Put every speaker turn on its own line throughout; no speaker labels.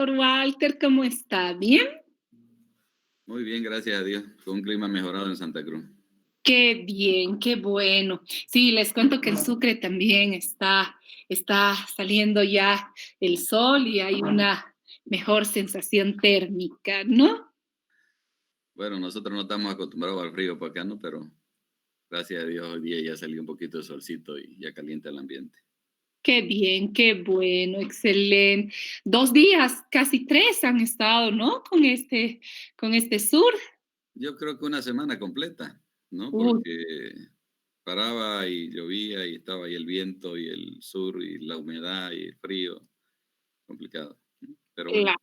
Walter, ¿cómo está? ¿Bien?
Muy bien, gracias a Dios, con un clima mejorado en Santa Cruz.
Qué bien, qué bueno. Sí, les cuento que en Sucre también está saliendo ya el sol y hay una mejor sensación térmica, ¿no?
Bueno, nosotros no estamos acostumbrados al frío por acá, ¿no? Pero gracias a Dios hoy día ya salió un poquito de solcito y ya calienta el ambiente.
Qué bien, qué bueno, excelente. 2 días, casi tres han estado, ¿no? Con este sur.
Yo creo que una semana completa, ¿no?
Uy,
Porque paraba y llovía y estaba ahí el viento y el sur y la humedad y el frío, complicado. Pero bueno,
claro,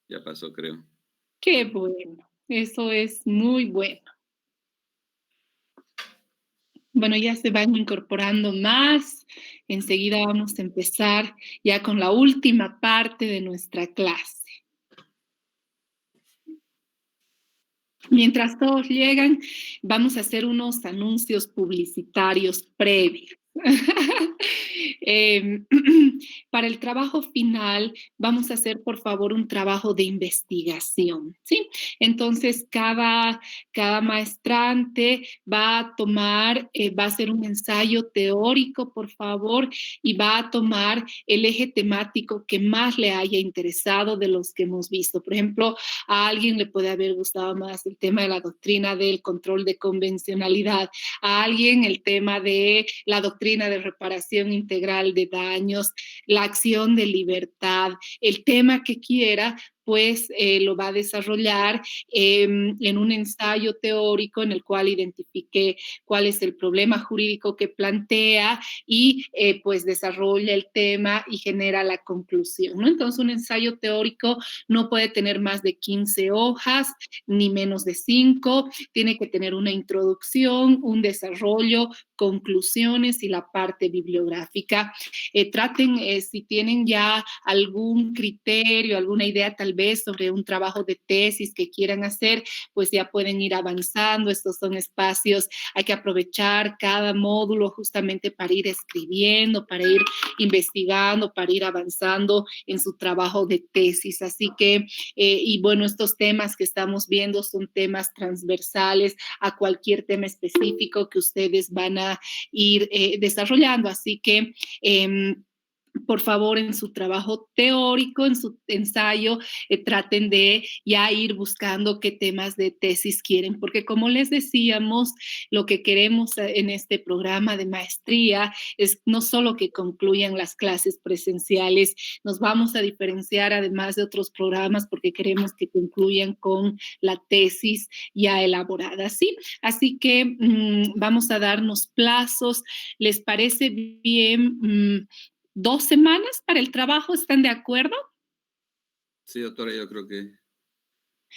ya pasó, creo.
qué bueno. Eso es muy bueno. Bueno, ya se van incorporando más. Enseguida vamos a empezar ya con la última parte de nuestra clase. Mientras todos llegan, vamos a hacer unos anuncios publicitarios previos. Em, para el trabajo final, vamos a hacer, por favor, un trabajo de investigación, ¿sí? Entonces, cada maestrante va a tomar, va a hacer un ensayo teórico, por favor, y va a tomar el eje temático que más le haya interesado de los que hemos visto. Por ejemplo, a alguien le puede haber gustado más el tema de la doctrina del control de convencionalidad, a alguien el tema de la doctrina de reparación integral de daños, la acción de libertad, el tema que quiera, pues lo va a desarrollar en un ensayo teórico en el cual identifique cuál es el problema jurídico que plantea y pues desarrolla el tema y genera la conclusión, ¿no? Entonces un ensayo teórico no puede tener más de 15 hojas, ni menos de 5, tiene que tener una introducción, un desarrollo, conclusiones y la parte bibliográfica. Traten, si tienen ya algún criterio, alguna idea tal vez sobre un trabajo de tesis que quieran hacer, pues ya pueden ir avanzando. Estos son espacios, hay que aprovechar cada módulo justamente para ir escribiendo, para ir investigando, para ir avanzando en su trabajo de tesis. Así que, y bueno, estos temas que estamos viendo son temas transversales a cualquier tema específico que ustedes van a ir desarrollando. Así que por favor, en su trabajo teórico, en su ensayo, traten de ya ir buscando qué temas de tesis quieren, porque como les decíamos, lo que queremos en este programa de maestría es no solo que concluyan las clases presenciales, nos vamos a diferenciar además de otros programas porque queremos que concluyan con la tesis ya elaborada, ¿sí? Así que vamos a darnos plazos. ¿Les parece bien? 2 semanas para el trabajo, ¿están de acuerdo?
Sí, doctora, yo creo que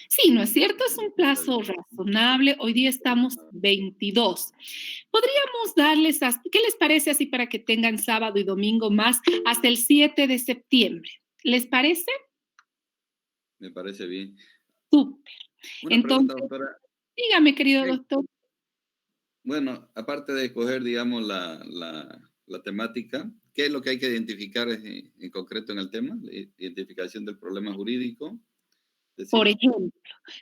Sí, ¿no es cierto? Es un
está
plazo
bien.
razonable. Hoy día estamos 22. Podríamos darles, ¿qué les parece así para que tengan sábado y domingo más hasta el 7 de septiembre? ¿Les parece?
Me parece bien.
Súper.
Una pregunta,
Entonces,
doctora.
dígame, querido
¿Qué,
doctor.
Bueno, aparte de escoger, digamos, la temática, ¿qué es lo que hay que identificar en concreto en el tema? La identificación del problema jurídico, es
Por
decir,
ejemplo,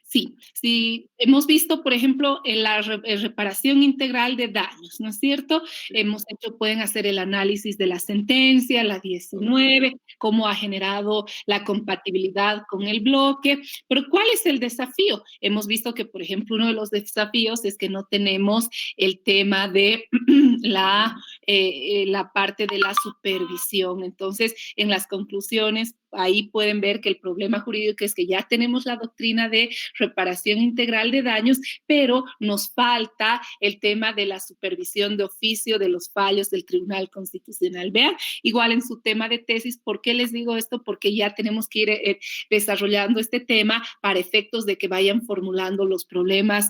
sí, sí, hemos visto, por ejemplo, en la reparación integral de daños, ¿no es cierto?
sí,
Hemos hecho, pueden hacer el análisis de la sentencia, la
ok,
19, cómo ha generado la compatibilidad con el bloque, pero ¿cuál es el desafío? Hemos visto que, por ejemplo, uno de los desafíos es que no tenemos el tema de la parte de la supervisión. Entonces, en las conclusiones, ahí pueden ver que el problema jurídico es que ya tenemos la doctrina de reparación integral de daños, pero nos falta el tema de la supervisión de oficio de los fallos del Tribunal Constitucional. Vean, igual en su tema de tesis, ¿por qué les digo esto? Porque ya tenemos que ir desarrollando este tema para efectos de que vayan formulando los problemas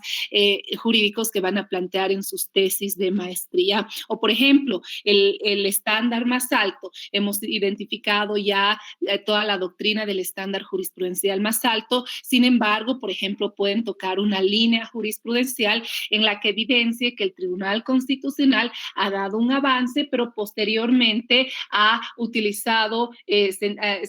jurídicos que van a plantear en sus tesis de maestría. O, por ejemplo, el estándar más alto. Hemos identificado ya toda la doctrina del estándar jurisprudencial más alto alto. Sin embargo, por ejemplo, pueden tocar una línea jurisprudencial en la que evidencie que el Tribunal Constitucional ha dado un avance, pero posteriormente ha utilizado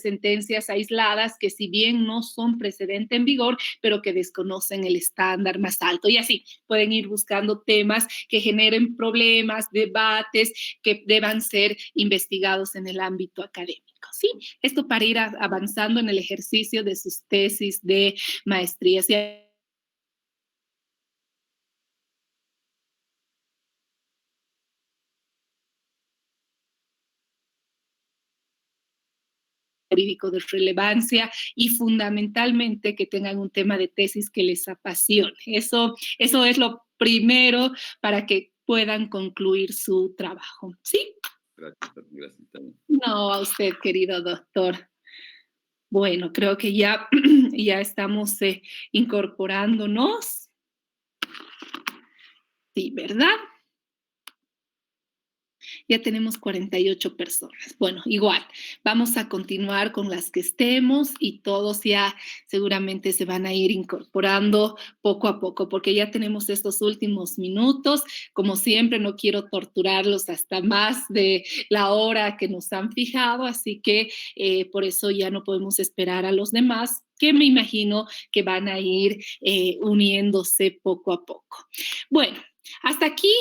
sentencias aisladas que, si bien no son precedente en vigor, pero que desconocen el estándar más alto. Y así pueden ir buscando temas que generen problemas, debates que deban ser investigados en el ámbito académico. ¿Sí? Esto para ir avanzando en el ejercicio de sus tesis de maestría. ¿Sí? Jurídico de relevancia y fundamentalmente que tengan un tema de tesis que les apasione. Eso es lo primero para que puedan concluir su trabajo. ¿Sí?
Gracias, gracias. También.
No, a usted, querido doctor. Bueno, creo que ya, ya estamos incorporándonos. Sí, ¿verdad? Ya tenemos 48 personas. Bueno, igual, vamos a continuar con las que estemos y todos ya seguramente se van a ir incorporando poco a poco, porque ya tenemos estos últimos minutos. Como siempre, no quiero torturarlos hasta más de la hora que nos han fijado, así que por eso ya no podemos esperar a los demás, que me imagino que van a ir uniéndose poco a poco. Bueno, hasta aquí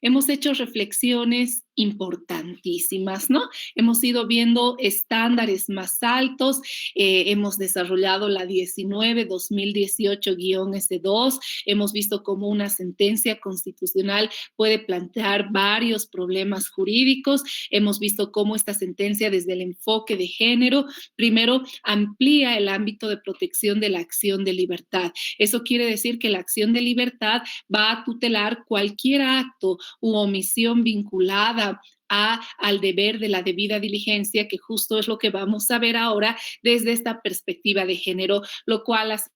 hemos hecho reflexiones importantísimas, ¿no? Hemos ido viendo estándares más altos, hemos desarrollado la 19-2018-S2, hemos visto cómo una sentencia constitucional puede plantear varios problemas jurídicos, hemos visto cómo esta sentencia desde el enfoque de género, primero amplía el ámbito de protección de la acción de libertad. Eso quiere decir que la acción de libertad va a tutelar cualquier acto u omisión vinculada al deber de la debida diligencia, que justo es lo que vamos a ver ahora desde esta perspectiva de género, lo cual hace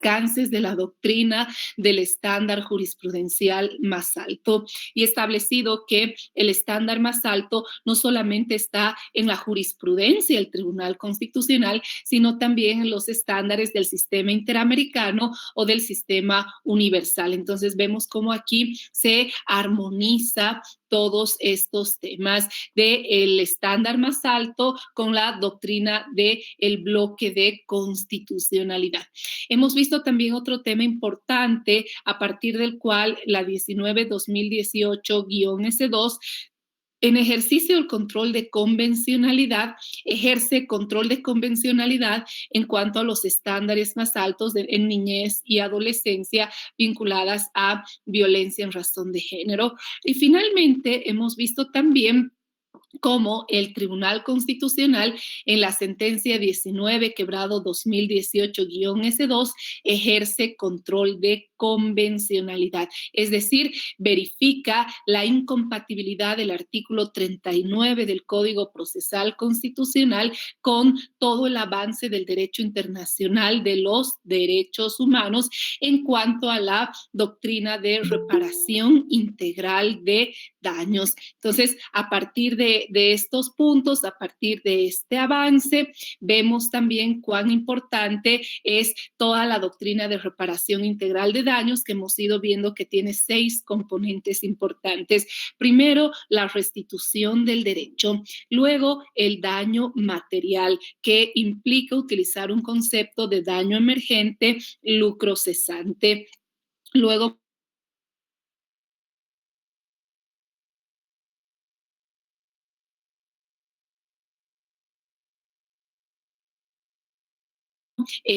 alcances de la doctrina del estándar jurisprudencial más alto, y establecido que el estándar más alto no solamente está en la jurisprudencia del Tribunal Constitucional, sino también en los estándares del sistema interamericano o del sistema universal. Entonces vemos cómo aquí se armoniza todos estos temas del estándar más alto con la doctrina del bloque de constitucionalidad. Hemos visto también otro tema importante a partir del cual la 19-2018-S2 en ejercicio del control de convencionalidad, ejerce control de convencionalidad en cuanto a los estándares más altos en niñez y adolescencia vinculadas a violencia en razón de género. Y finalmente hemos visto también como el Tribunal Constitucional en la sentencia 19-2018-S2 ejerce control de convencionalidad, es decir, verifica la incompatibilidad del artículo 39 del Código Procesal Constitucional con todo el avance del derecho internacional de los derechos humanos en cuanto a la doctrina de reparación integral de daños. Entonces, a partir de estos puntos, a partir de este avance, vemos también cuán importante es toda la doctrina de reparación integral de daños, que hemos ido viendo que tiene 6 componentes importantes. Primero, la restitución del derecho. Luego, el daño material, que implica utilizar un concepto de daño emergente, lucro cesante. Luego,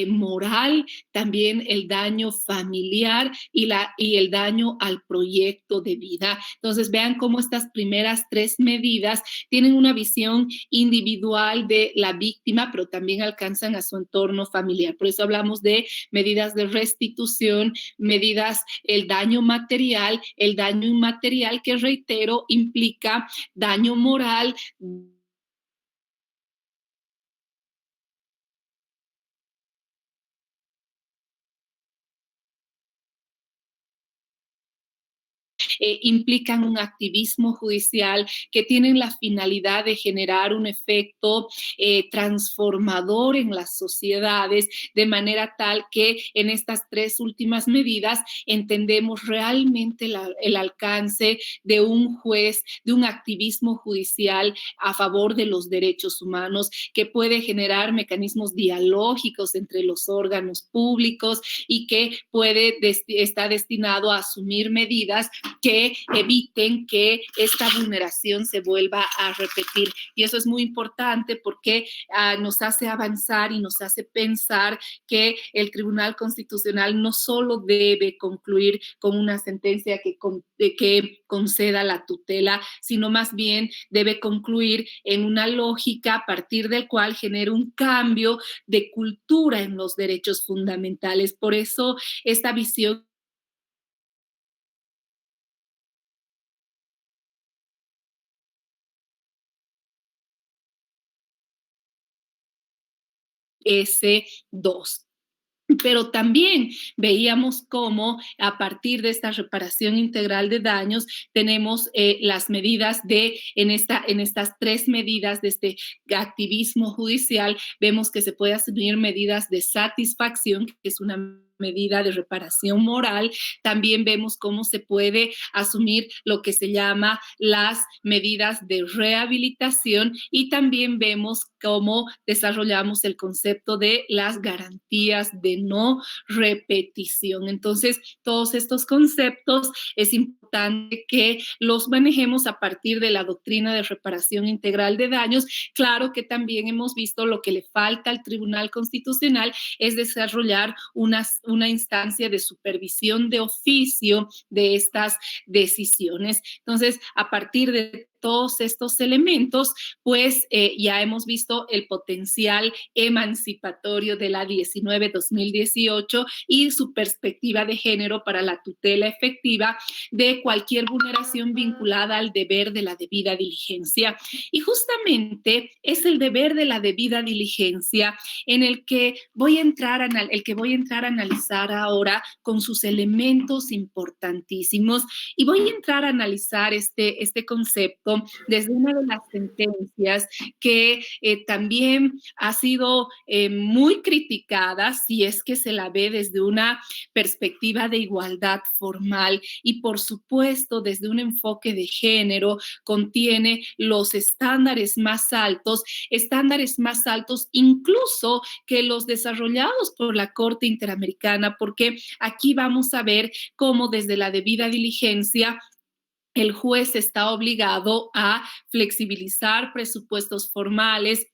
moral, también el daño familiar y el daño al proyecto de vida. Entonces, vean cómo estas primeras 3 medidas tienen una visión individual de la víctima, pero también alcanzan a su entorno familiar. Por eso hablamos de medidas de restitución, medidas, el daño material, el daño inmaterial, que reitero, implica daño moral, implican un activismo judicial, que tienen la finalidad de generar un efecto transformador en las sociedades, de manera tal que en estas tres últimas medidas entendemos realmente el alcance de un juez, de un activismo judicial a favor de los derechos humanos, que puede generar mecanismos dialógicos entre los órganos públicos y que está destinado a asumir medidas que eviten que esta vulneración se vuelva a repetir. Y eso es muy importante porque nos hace avanzar y nos hace pensar que el Tribunal Constitucional no solo debe concluir con una sentencia que conceda la tutela, sino más bien debe concluir en una lógica a partir del cual genere un cambio de cultura en los derechos fundamentales. Por eso esta visión S2. Pero también veíamos cómo a partir de esta reparación integral de daños tenemos las medidas en estas tres medidas de este activismo judicial, vemos que se puede asumir medidas de satisfacción, que es una medida de reparación moral. También vemos cómo se puede asumir lo que se llama las medidas de rehabilitación, y también vemos cómo desarrollamos el concepto de las garantías de no repetición. Entonces, todos estos conceptos es importante que los manejemos a partir de la doctrina de reparación integral de daños. Claro que también hemos visto lo que le falta al Tribunal Constitucional es desarrollar una instancia de supervisión de oficio de estas decisiones. Entonces, a partir de todos estos elementos, pues ya hemos visto el potencial emancipatorio de la 19-2018 y su perspectiva de género para la tutela efectiva de cualquier vulneración vinculada al deber de la debida diligencia. Y justamente es el deber de la debida diligencia en el que voy a entrar a analizar ahora con sus elementos importantísimos, y voy a entrar a analizar este concepto desde una de las sentencias que también ha sido muy criticada, si es que se la ve desde una perspectiva de igualdad formal, y por supuesto desde un enfoque de género. Contiene los estándares más altos incluso que los desarrollados por la Corte Interamericana, porque aquí vamos a ver cómo desde la debida diligencia el juez está obligado a flexibilizar presupuestos formales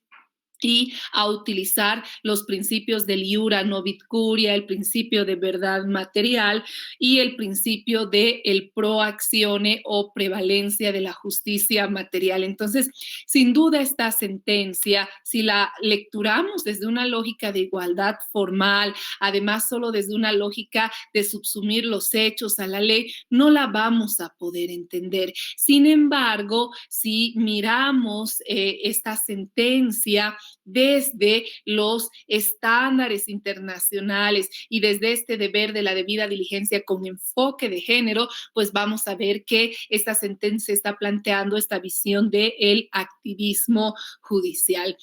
y a utilizar los principios del iura novit curia, el principio de verdad material y el principio de el pro actione o prevalencia de la justicia material. Entonces, sin duda esta sentencia, si la lecturamos desde una lógica de igualdad formal, además solo desde una lógica de subsumir los hechos a la ley, no la vamos a poder entender. Sin embargo, si miramos esta sentencia desde los estándares internacionales y desde este deber de la debida diligencia con enfoque de género, pues vamos a ver que esta sentencia está planteando esta visión del activismo judicial.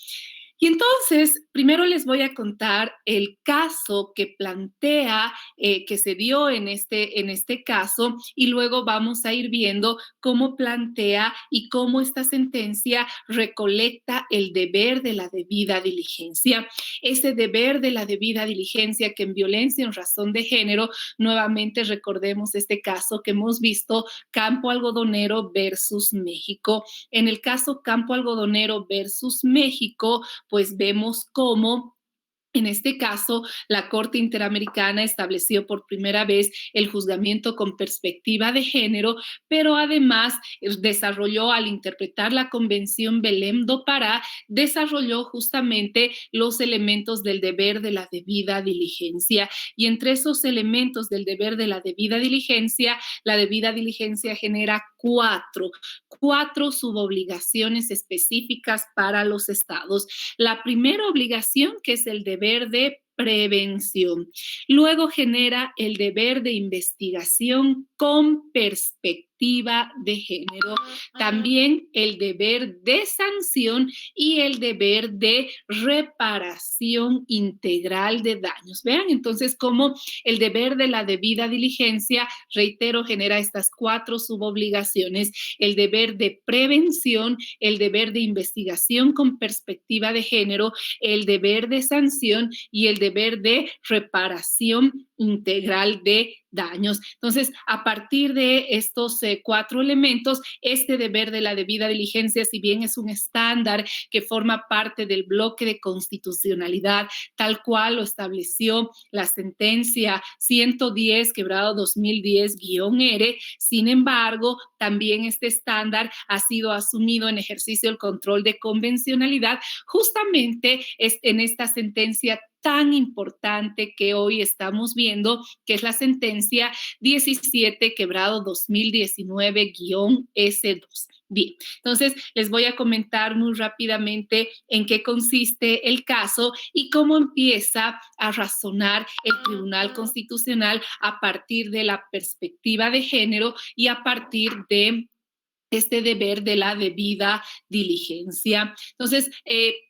Y entonces, primero les voy a contar el caso que plantea, que se dio en este caso, y luego vamos a ir viendo cómo plantea y cómo esta sentencia recolecta el deber de la debida diligencia. Ese deber de la debida diligencia que en violencia en razón de género, nuevamente recordemos este caso que hemos visto, Campo Algodonero versus México. En el caso Campo Algodonero versus México, pues vemos cómo en este caso, la Corte Interamericana estableció por primera vez el juzgamiento con perspectiva de género, pero además desarrolló, al interpretar la Convención Belém do Pará, desarrolló justamente los elementos del deber de la debida diligencia. Y entre esos elementos del deber de la debida diligencia genera cuatro subobligaciones específicas para los estados. La primera obligación, que es el deber de prevención. Luego genera el deber de investigación con perspectiva. perspectiva de género. También el deber de sanción y el deber de reparación integral de daños. Vean entonces cómo el deber de la debida diligencia, reitero, genera estas 4 subobligaciones: el deber de prevención, el deber de investigación con perspectiva de género, el deber de sanción y el deber de reparación integral de daños. Entonces, a partir de estos 4 elementos, este deber de la debida diligencia, si bien es un estándar que forma parte del bloque de constitucionalidad, tal cual lo estableció la sentencia 110, quebrado 2010-R, sin embargo, también este estándar ha sido asumido en ejercicio del control de convencionalidad, justamente es en esta sentencia tan importante que hoy estamos viendo, que es la sentencia 17, quebrado 2019-S2. Bien, entonces les voy a comentar muy rápidamente en qué consiste el caso y cómo empieza a razonar el Tribunal Constitucional a partir de la perspectiva de género y a partir de este deber de la debida diligencia. Entonces,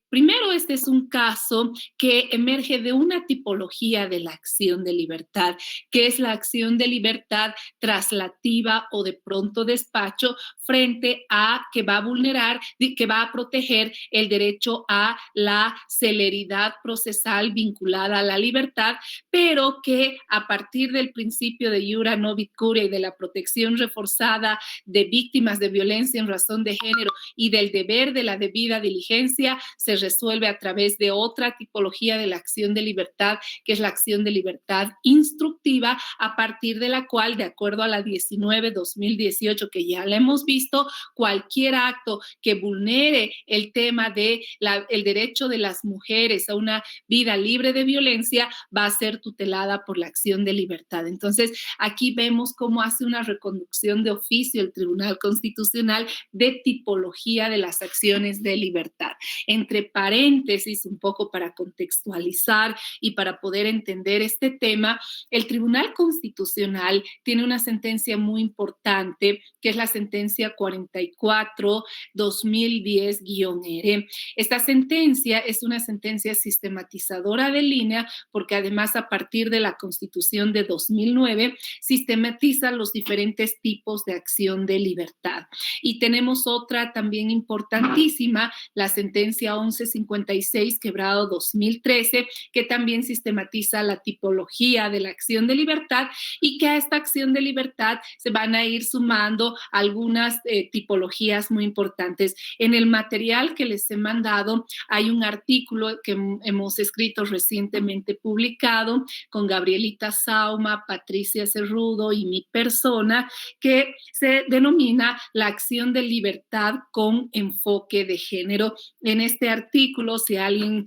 primero, este es un caso que emerge de una tipología de la acción de libertad, que es la acción de libertad traslativa o de pronto despacho frente a que va a vulnerar, que va a proteger el derecho a la celeridad procesal vinculada a la libertad, pero que a partir del principio de iura novit curia y de la protección reforzada de víctimas de violencia en razón de género y del deber de la debida diligencia se resuelve a través de otra tipología de la acción de libertad, que es la acción de libertad instructiva, a partir de la cual, de acuerdo a la 19-2018, que ya la hemos visto, cualquier acto que vulnere el tema de el derecho de las mujeres a una vida libre de violencia va a ser tutelada por la acción de libertad. Entonces, aquí vemos cómo hace una reconducción de oficio el Tribunal Constitucional de tipología de las acciones de libertad. Entre paréntesis, un poco para contextualizar y para poder entender este tema, el Tribunal Constitucional tiene una sentencia muy importante, que es la sentencia 44-2010-R. Esta sentencia es una sentencia sistematizadora de línea porque además a partir de la Constitución de 2009 sistematiza los diferentes tipos de acción de libertad. Y tenemos otra también importantísima, la sentencia 1156, quebrado 2013, que también sistematiza la tipología de la acción de libertad y que a esta acción de libertad se van a ir sumando algunas tipologías muy importantes. En el material que les he mandado hay un artículo que hemos escrito recientemente publicado con Gabrielita Sauma, Patricia Cerrudo y mi persona, que se denomina la acción de libertad con enfoque de género. En este artículo, si alguien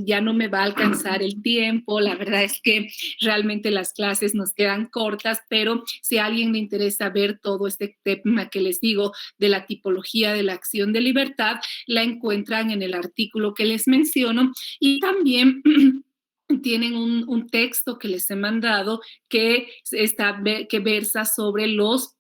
ya no me va a alcanzar el tiempo, la verdad es que realmente las clases nos quedan cortas, pero si a alguien le interesa ver todo este tema que les digo de la tipología de la acción de libertad, la encuentran en el artículo que les menciono y también tienen un texto que les he mandado que versa sobre los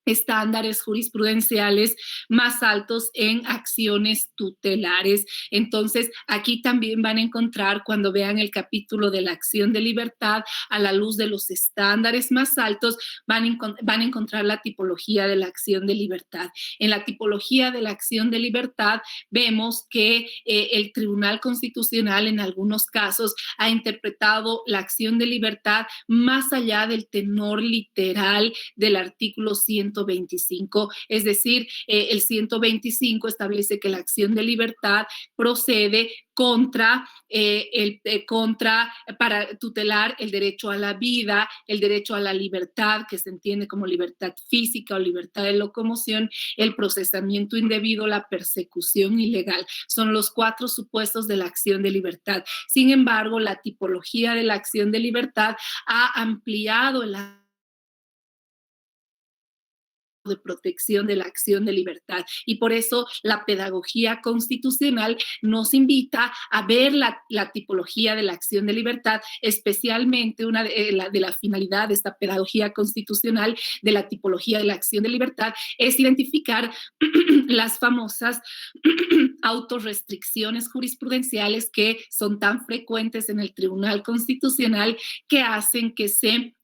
estándares jurisprudenciales más altos en acciones tutelares. Entonces, aquí también van a encontrar, cuando vean el capítulo de la acción de libertad, a la luz de los estándares más altos, van a encontrar la tipología de la acción de libertad. En la tipología de la acción de libertad, vemos que el Tribunal Constitucional en algunos casos ha interpretado la acción de libertad más allá del tenor literal del artículo 125, es decir, el 125 establece que la acción de libertad procede para tutelar el derecho a la vida, el derecho a la libertad, que se entiende como libertad física o libertad de locomoción, el procesamiento indebido, la persecución ilegal. Son los 4 supuestos de la acción de libertad. Sin embargo, la tipología de la acción de libertad ha ampliado de protección de la acción de libertad. Y por eso la pedagogía constitucional nos invita a ver la tipología de la acción de libertad, especialmente una de la finalidad de esta pedagogía constitucional de la tipología de la acción de libertad es identificar las famosas autorrestricciones jurisprudenciales que son tan frecuentes en el Tribunal Constitucional, que hacen que se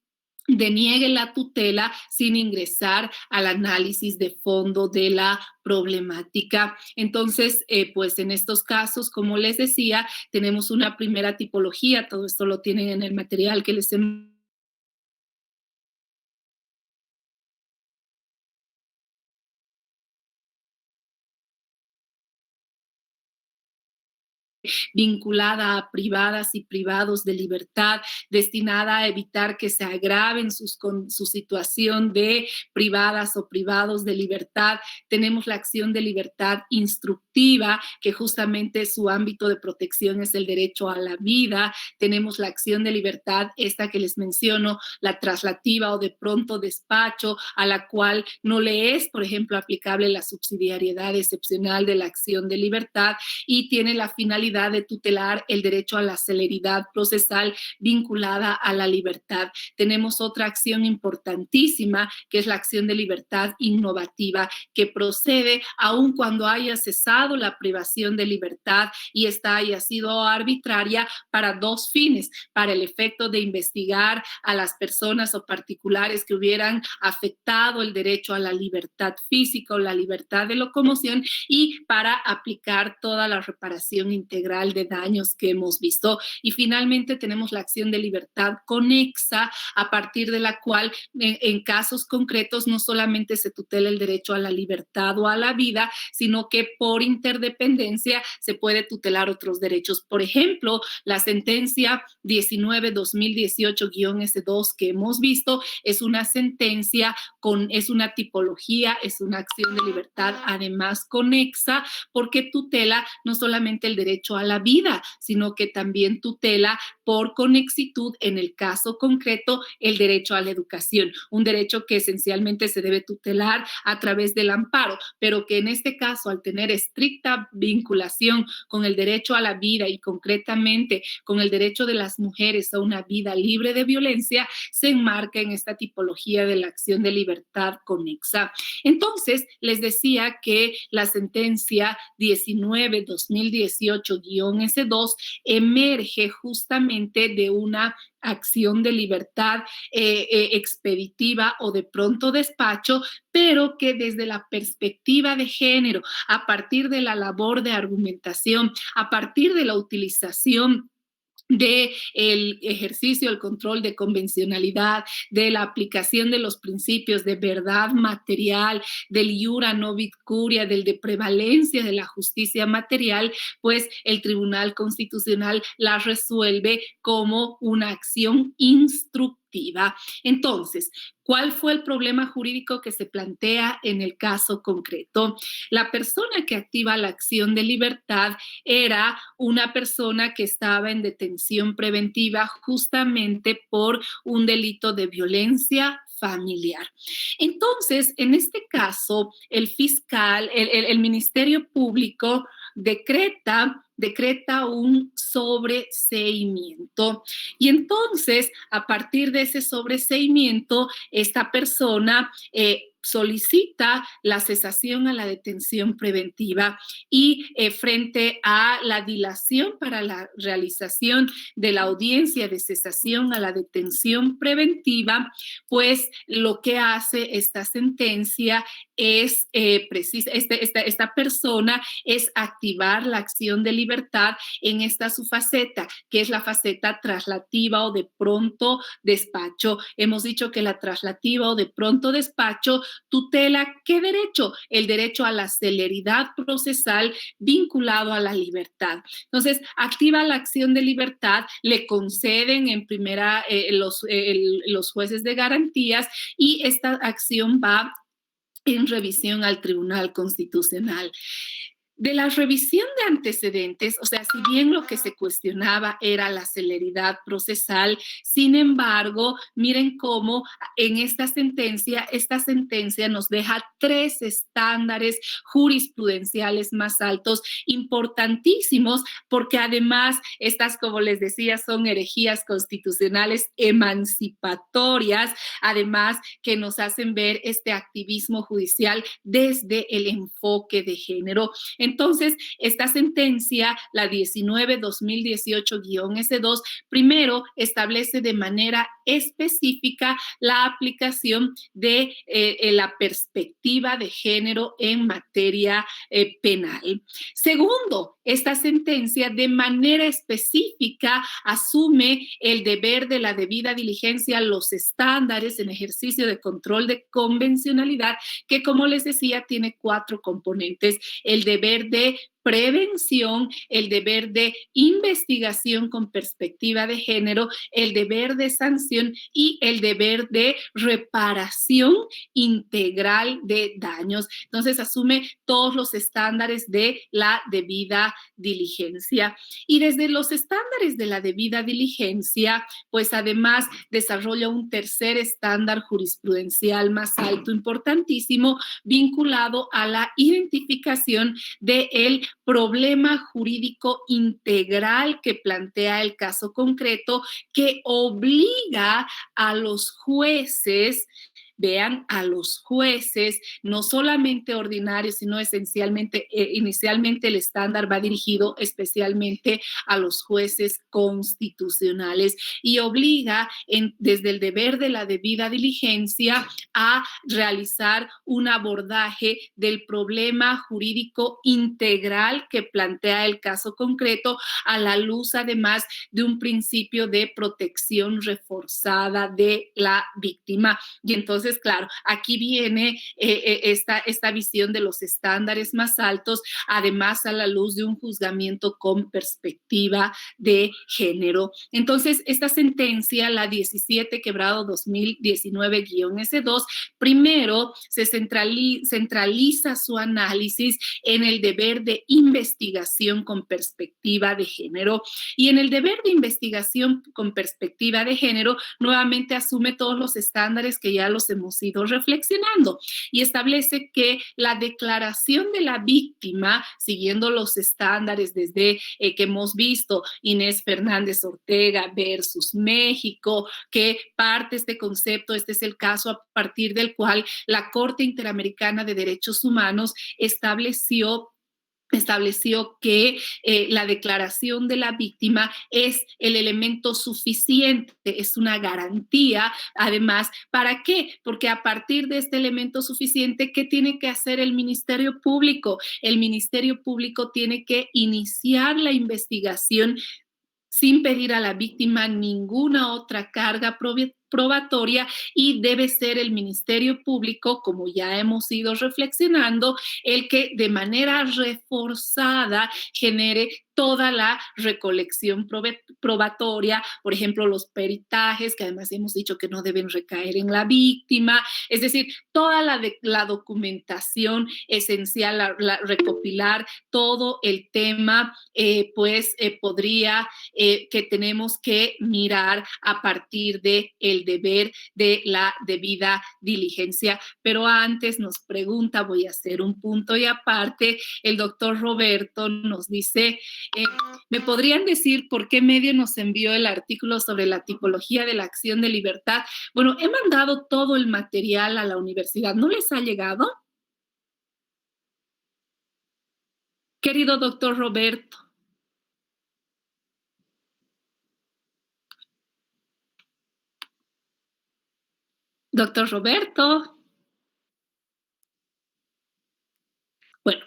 deniegue la tutela sin ingresar al análisis de fondo de la problemática. Entonces, pues en estos casos, como les decía, tenemos una primera tipología, todo esto lo tienen en el material que les he vinculada a privadas y privados de libertad, destinada a evitar que se agraven su situación de privadas o privados de libertad. Tenemos la acción de libertad instructiva, que justamente su ámbito de protección es el derecho a la vida. Tenemos la acción de libertad, esta que les menciono, la traslativa o de pronto despacho, a la cual no le es, por ejemplo, aplicable la subsidiariedad excepcional de la acción de libertad, y tiene la finalidad de tutelar el derecho a la celeridad procesal vinculada a la libertad. Tenemos otra acción importantísima, que es la acción de libertad innovativa, que procede aun cuando haya cesado la privación de libertad y esta haya sido arbitraria, para dos fines: para el efecto de investigar a las personas o particulares que hubieran afectado el derecho a la libertad física o la libertad de locomoción, y para aplicar toda la reparación integral de daños que hemos visto. Y finalmente tenemos la acción de libertad conexa, a partir de la cual en casos concretos no solamente se tutela el derecho a la libertad o a la vida, sino que por interdependencia se puede tutelar otros derechos. Por ejemplo, la sentencia 19-2018-S2 que hemos visto es una sentencia es una tipología, es una acción de libertad además conexa, porque tutela no solamente el derecho a la vida, sino que también tutela por conexitud, en el caso concreto, el derecho a la educación, un derecho que esencialmente se debe tutelar a través del amparo, pero que en este caso, al tener estricta vinculación con el derecho a la vida y concretamente con el derecho de las mujeres a una vida libre de violencia, se enmarca en esta tipología de la acción de libertad conexa. Entonces, les decía que la sentencia 19-2018-S2 emerge justamente de una acción de libertad expeditiva o de pronto despacho, pero que desde la perspectiva de género, a partir de la labor de argumentación, a partir de la utilización del ejercicio, el control de convencionalidad, de la aplicación de los principios de verdad material, del iura novit curia, del de prevalencia de la justicia material, pues el Tribunal Constitucional la resuelve como una acción instructiva. Entonces, ¿cuál fue el problema jurídico que se plantea en el caso concreto? La persona que activa la acción de libertad era una persona que estaba en detención preventiva justamente por un delito de violencia familiar. Entonces, en este caso, el fiscal, el Ministerio Público decreta un sobreseimiento. Y entonces, a partir de ese sobreseimiento, esta persona solicita la cesación a la detención preventiva y frente a la dilación para la realización de la audiencia de cesación a la detención preventiva, pues lo que hace esta sentencia es, esta persona es activar la acción de libertad en esta su faceta, que es la faceta traslativa o de pronto despacho. Hemos dicho que la traslativa o de pronto despacho tutela ¿qué derecho? El derecho a la celeridad procesal vinculado a la libertad. Entonces, activa la acción de libertad, le conceden en primera los jueces de garantías, y esta acción va en revisión al Tribunal Constitucional. De la revisión de antecedentes, o sea, si bien lo que se cuestionaba era la celeridad procesal, sin embargo, miren cómo en esta sentencia nos deja 3 estándares jurisprudenciales más altos, importantísimos, porque además estas, como les decía, son herejías constitucionales emancipatorias, además que nos hacen ver este activismo judicial desde el enfoque de género. Entonces, esta sentencia, la 19-2018-S2, primero establece de manera específica la aplicación de la perspectiva de género en materia penal. Segundo, esta sentencia de manera específica asume el deber de la debida diligencia, los estándares en ejercicio de control de convencionalidad, que como les decía, tiene 4 componentes: el deber de prevención, el deber de investigación con perspectiva de género, el deber de sanción y el deber de reparación integral de daños. Entonces, asume todos los estándares de la debida diligencia. Y desde los estándares de la debida diligencia, pues además desarrolla un tercer estándar jurisprudencial más alto, importantísimo, vinculado a la identificación del problema jurídico integral que plantea el caso concreto, que obliga a los jueces, vean, a los jueces, no solamente ordinarios, sino esencialmente, inicialmente el estándar va dirigido especialmente a los jueces constitucionales y obliga desde el deber de la debida diligencia a realizar un abordaje del problema jurídico integral que plantea el caso concreto, a la luz además de un principio de protección reforzada de la víctima. Y entonces, claro, aquí viene esta visión de los estándares más altos, además a la luz de un juzgamiento con perspectiva de género. Entonces, esta sentencia, la 17/2019-S2, primero se centraliza su análisis en el deber de investigación con perspectiva de género. Y en el deber de investigación con perspectiva de género, nuevamente asume todos los estándares que ya los hemos ido reflexionando y establece que la declaración de la víctima, siguiendo los estándares desde que hemos visto Inés Fernández Ortega versus México, que parte este concepto, este es el caso a partir del cual la Corte Interamericana de Derechos Humanos estableció que la declaración de la víctima es el elemento suficiente, es una garantía. Además, ¿para qué? Porque a partir de este elemento suficiente, ¿qué tiene que hacer el Ministerio Público? El Ministerio Público tiene que iniciar la investigación sin pedir a la víctima ninguna otra carga probatoria, y debe ser el Ministerio Público, como ya hemos ido reflexionando, el que de manera reforzada genere toda la recolección probatoria, por ejemplo, los peritajes, que además hemos dicho que no deben recaer en la víctima, es decir, toda la documentación esencial, recopilar todo el tema, podría, que tenemos que mirar a partir de el deber de la debida diligencia. Pero antes nos pregunta, voy a hacer un punto y aparte, el doctor Roberto nos dice, ¿me podrían decir por qué medio nos envió el artículo sobre la tipología de la acción de libertad? Bueno, he mandado todo el material a la universidad. ¿No les ha llegado? Querido doctor Roberto. Doctor Roberto. Bueno,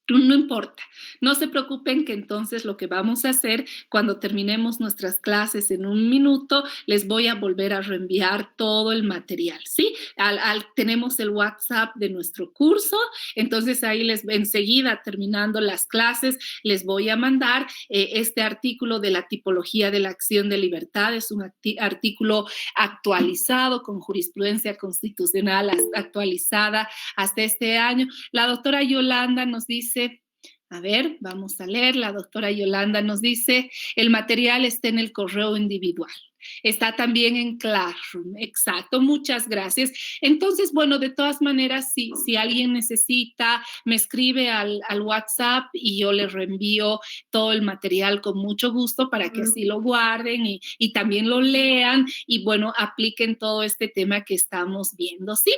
no importa, no se preocupen, que entonces lo que vamos a hacer cuando terminemos nuestras clases en un minuto, les voy a volver a reenviar todo el material, ¿sí? Tenemos el WhatsApp de nuestro curso, entonces ahí enseguida terminando las clases, les voy a mandar este artículo de la tipología de la acción de libertad. Es un artículo actualizado con jurisprudencia constitucional actualizada hasta este año. La doctora Yolanda nos dice dice, a ver, vamos a leer, la doctora Yolanda nos dice, el material está en el correo individual. Está también en Classroom, exacto, muchas gracias. Entonces, bueno, de todas maneras, si alguien necesita, me escribe al WhatsApp y yo le reenvío todo el material con mucho gusto para que así lo guarden y también lo lean y, bueno, apliquen todo este tema que estamos viendo, ¿sí?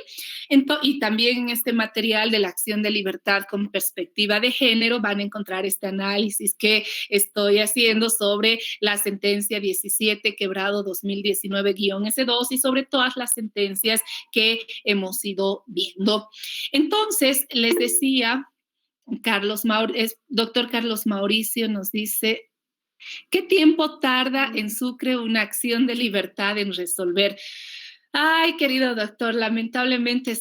Y también en este material de la acción de libertad con perspectiva de género van a encontrar este análisis que estoy haciendo sobre la sentencia 17 quebrado 2019-S2 y sobre todas las sentencias que hemos ido viendo. Entonces, les decía, doctor Carlos Mauricio nos dice, ¿qué tiempo tarda en Sucre una acción de libertad en resolver? Ay, querido doctor, lamentablemente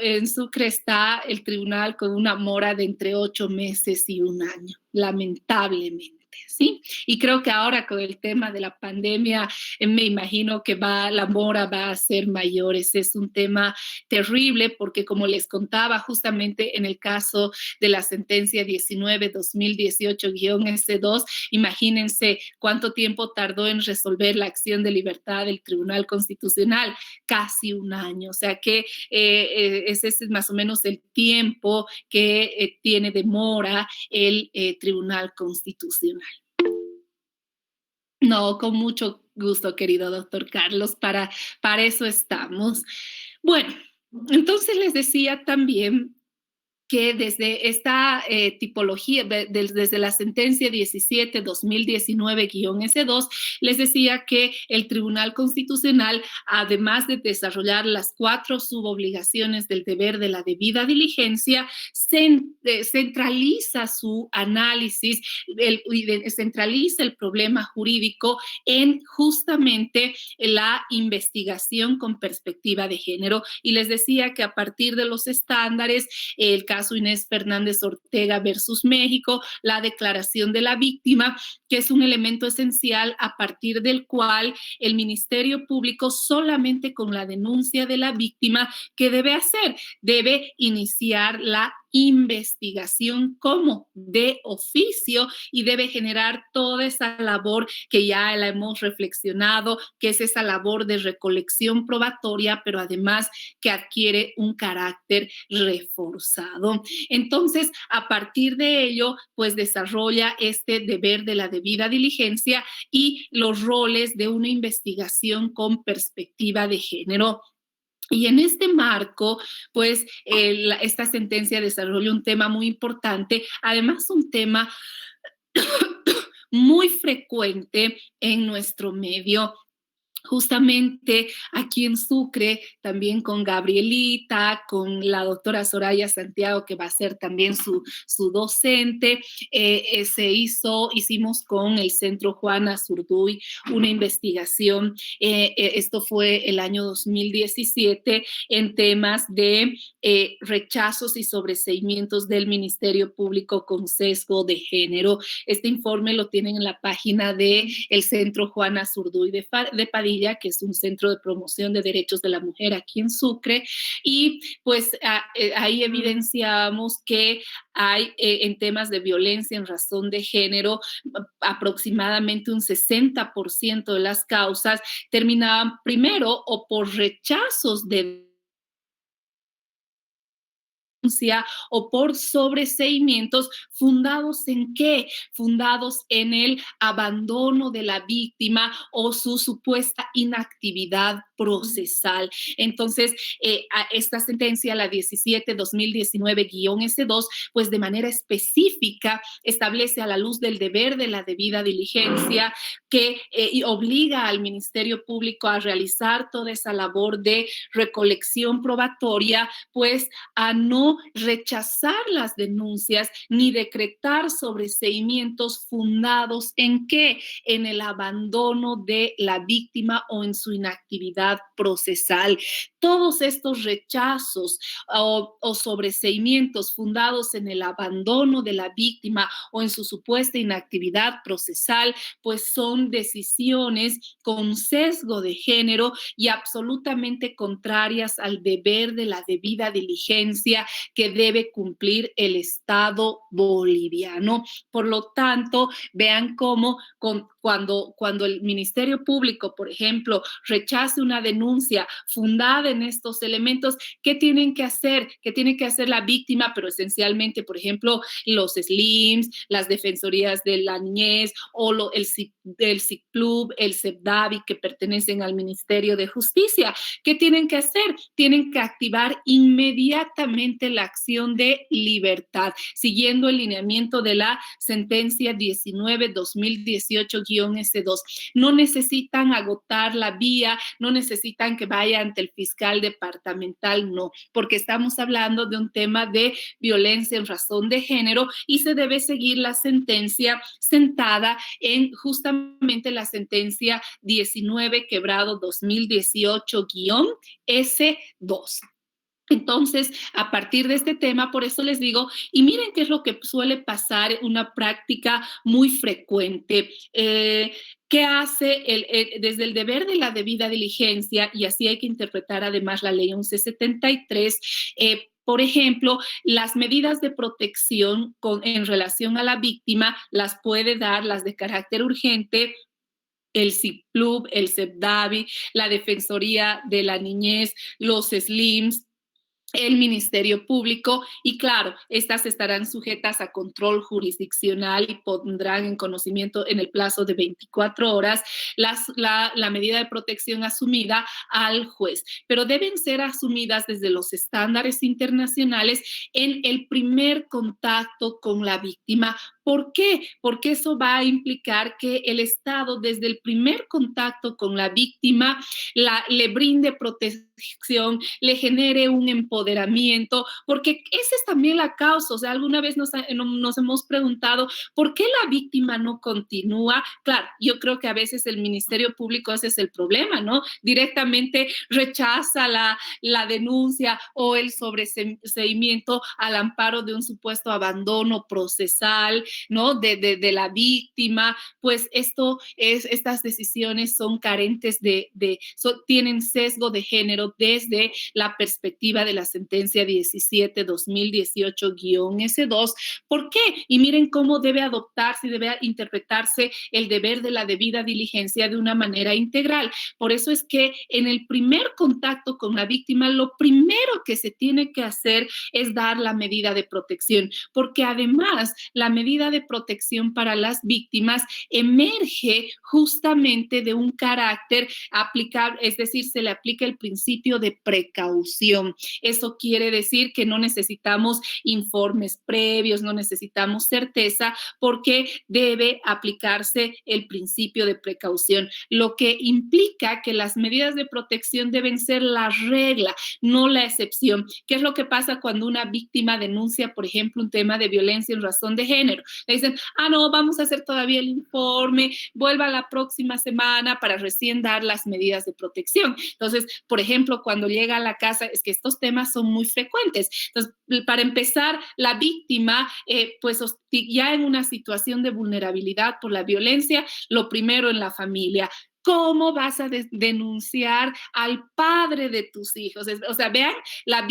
en Sucre está el tribunal con una mora de entre 8 meses y 1 año, lamentablemente. ¿Sí? Y creo que ahora con el tema de la pandemia, me imagino que la mora va a ser mayor. Ese es un tema terrible porque, como les contaba, justamente en el caso de la sentencia 19-2018-S2, imagínense cuánto tiempo tardó en resolver la acción de libertad del Tribunal Constitucional, casi 1 año. O sea que ese es más o menos el tiempo que tiene de mora el Tribunal Constitucional. No, con mucho gusto, querido doctor Carlos, para eso estamos. Bueno, entonces les decía también que desde esta tipología, desde la sentencia 17-2019-S2, les decía que el Tribunal Constitucional, además de desarrollar las 4 subobligaciones del deber de la debida diligencia, centraliza su análisis, centraliza el problema jurídico en justamente la investigación con perspectiva de género. Y les decía que a partir de los estándares, el caso Inés Fernández Ortega versus México, la declaración de la víctima, que es un elemento esencial a partir del cual el Ministerio Público, solamente con la denuncia de la víctima, ¿qué debe hacer? Debe iniciar la investigación como de oficio y debe generar toda esa labor que ya la hemos reflexionado, que es esa labor de recolección probatoria, pero además que adquiere un carácter reforzado. Entonces, a partir de ello, pues desarrolla este deber de la debida diligencia y los roles de una investigación con perspectiva de género. Y en este marco, pues, esta sentencia desarrolla un tema muy importante, además un tema muy frecuente en nuestro medio. Justamente aquí en Sucre, también con Gabrielita, con la doctora Soraya Santiago, que va a ser también su docente, hicimos con el Centro Juana Zurduy una investigación, esto fue el año 2017, en temas de rechazos y sobreseimientos del Ministerio Público con sesgo de género. Este informe lo tienen en la página del Centro Juana Zurduy de Padilla, que es un centro de promoción de derechos de la mujer aquí en Sucre, y pues ahí evidenciamos que hay en temas de violencia en razón de género, aproximadamente un 60% de las causas terminaban primero o por rechazos de o por sobreseimientos, fundados en qué? Fundados en el abandono de la víctima o su supuesta inactividad procesal. Entonces, esta sentencia, la 17-2019-S2, pues de manera específica establece, a la luz del deber de la debida diligencia, que obliga al Ministerio Público a realizar toda esa labor de recolección probatoria, pues a no rechazar las denuncias ni decretar sobreseimientos fundados en qué? En el abandono de la víctima o en su inactividad procesal. todos estos rechazos o sobreseimientos fundados en el abandono de la víctima o en su supuesta inactividad procesal, pues son decisiones con sesgo de género y absolutamente contrarias al deber de la debida diligencia que debe cumplir el Estado boliviano. Por lo tanto, vean cómo cuando el Ministerio Público, por ejemplo, rechace una denuncia fundada en estos elementos, ¿qué tienen que hacer? ¿Qué tiene que hacer la víctima? Pero esencialmente, por ejemplo, los SLIMs, las defensorías de la niñez o el CICLUB, el CEPDAVI, que pertenecen al Ministerio de Justicia. ¿Qué tienen que hacer? Tienen que activar inmediatamente la acción de libertad, siguiendo el lineamiento de la sentencia 19-2018-S2. No necesitan agotar la vía, no necesitan que vaya ante el fiscal departamental, no, porque estamos hablando de un tema de violencia en razón de género y se debe seguir la sentencia sentada en justamente la sentencia 19-2018-S2. Entonces, a partir de este tema, por eso les digo, y miren qué es lo que suele pasar, una práctica muy frecuente. ¿Qué hace desde el deber de la debida diligencia? Y así hay que interpretar además la ley 1173, por ejemplo, las medidas de protección en relación a la víctima las puede dar las de carácter urgente el CICLUB, el CEPDAVI, la Defensoría de la Niñez, los SLIMs, el Ministerio Público y claro, estas estarán sujetas a control jurisdiccional y pondrán en conocimiento en el plazo de 24 horas la medida de protección asumida al juez, pero deben ser asumidas desde los estándares internacionales en el primer contacto con la víctima. ¿Por qué? Porque eso va a implicar que el Estado desde el primer contacto con la víctima le brinde protección, le genere un empoderamiento, porque esa es también la causa. O sea, alguna vez nos hemos preguntado por qué la víctima no continúa. Claro, yo creo que a veces el Ministerio Público ese es el problema, ¿no? Directamente rechaza la denuncia o el sobreseimiento al amparo de un supuesto abandono procesal, ¿no? De la víctima, pues estas decisiones son carentes tienen sesgo de género desde la perspectiva de la sentencia 17-2018-S2. ¿Por qué? Y miren cómo debe adoptarse y debe interpretarse el deber de la debida diligencia de una manera integral. Por eso es que en el primer contacto con la víctima, lo primero que se tiene que hacer es dar la medida de protección, porque además la medida de protección para las víctimas emerge justamente de un carácter aplicable, es decir, se le aplica el principio de precaución. Eso quiere decir que no necesitamos informes previos, no necesitamos certeza, porque debe aplicarse el principio de precaución, lo que implica que las medidas de protección deben ser la regla, no la excepción. ¿Qué es lo que pasa cuando una víctima denuncia, por ejemplo, un tema de violencia en razón de género? Le dicen, no, vamos a hacer todavía el informe, vuelva la próxima semana para recién dar las medidas de protección. Entonces, por ejemplo, cuando llega a la casa, es que estos temas son muy frecuentes. Entonces, para empezar, la víctima, pues ya en una situación de vulnerabilidad por la violencia, lo primero en la familia. ¿Cómo vas a denunciar al padre de tus hijos? O sea, vean la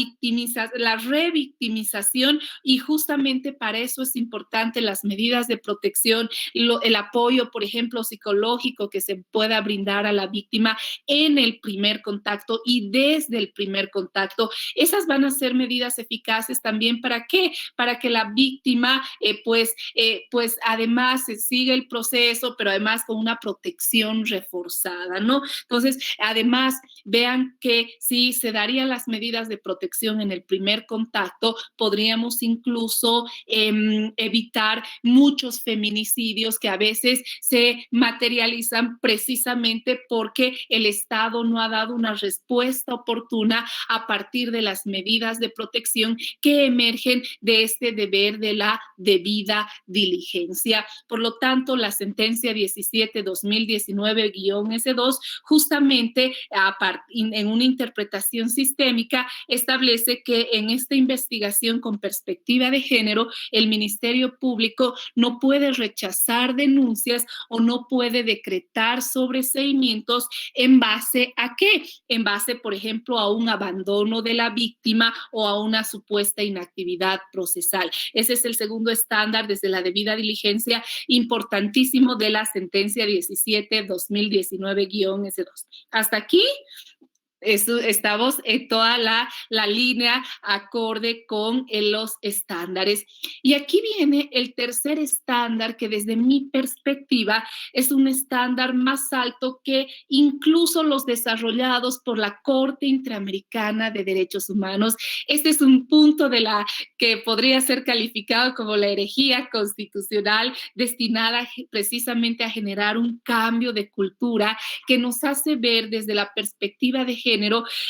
revictimización, y justamente para eso es importante las medidas de protección, el apoyo, por ejemplo, psicológico que se pueda brindar a la víctima en el primer contacto y desde el primer contacto. Esas van a ser medidas eficaces también. ¿Para qué? Para que la víctima, pues además se siga el proceso, pero además con una protección reforzada, ¿no? Entonces, además, vean que si se darían las medidas de protección en el primer contacto, podríamos incluso evitar muchos feminicidios que a veces se materializan precisamente porque el Estado no ha dado una respuesta oportuna a partir de las medidas de protección que emergen de este deber de la debida diligencia. Por lo tanto, la sentencia 17-2019- S2, justamente en una interpretación sistémica establece que en esta investigación con perspectiva de género, el Ministerio Público no puede rechazar denuncias o no puede decretar sobreseimientos en base a qué, en base, por ejemplo, a un abandono de la víctima o a una supuesta inactividad procesal. Ese es el segundo estándar desde la debida diligencia importantísimo de la sentencia 17-2019-S2. Hasta aquí estamos en toda la línea acorde con los estándares. Y aquí viene el tercer estándar que desde mi perspectiva es un estándar más alto que incluso los desarrollados por la Corte Interamericana de Derechos Humanos. Este es un punto de la que podría ser calificado como la herejía constitucional destinada precisamente a generar un cambio de cultura que nos hace ver desde la perspectiva de género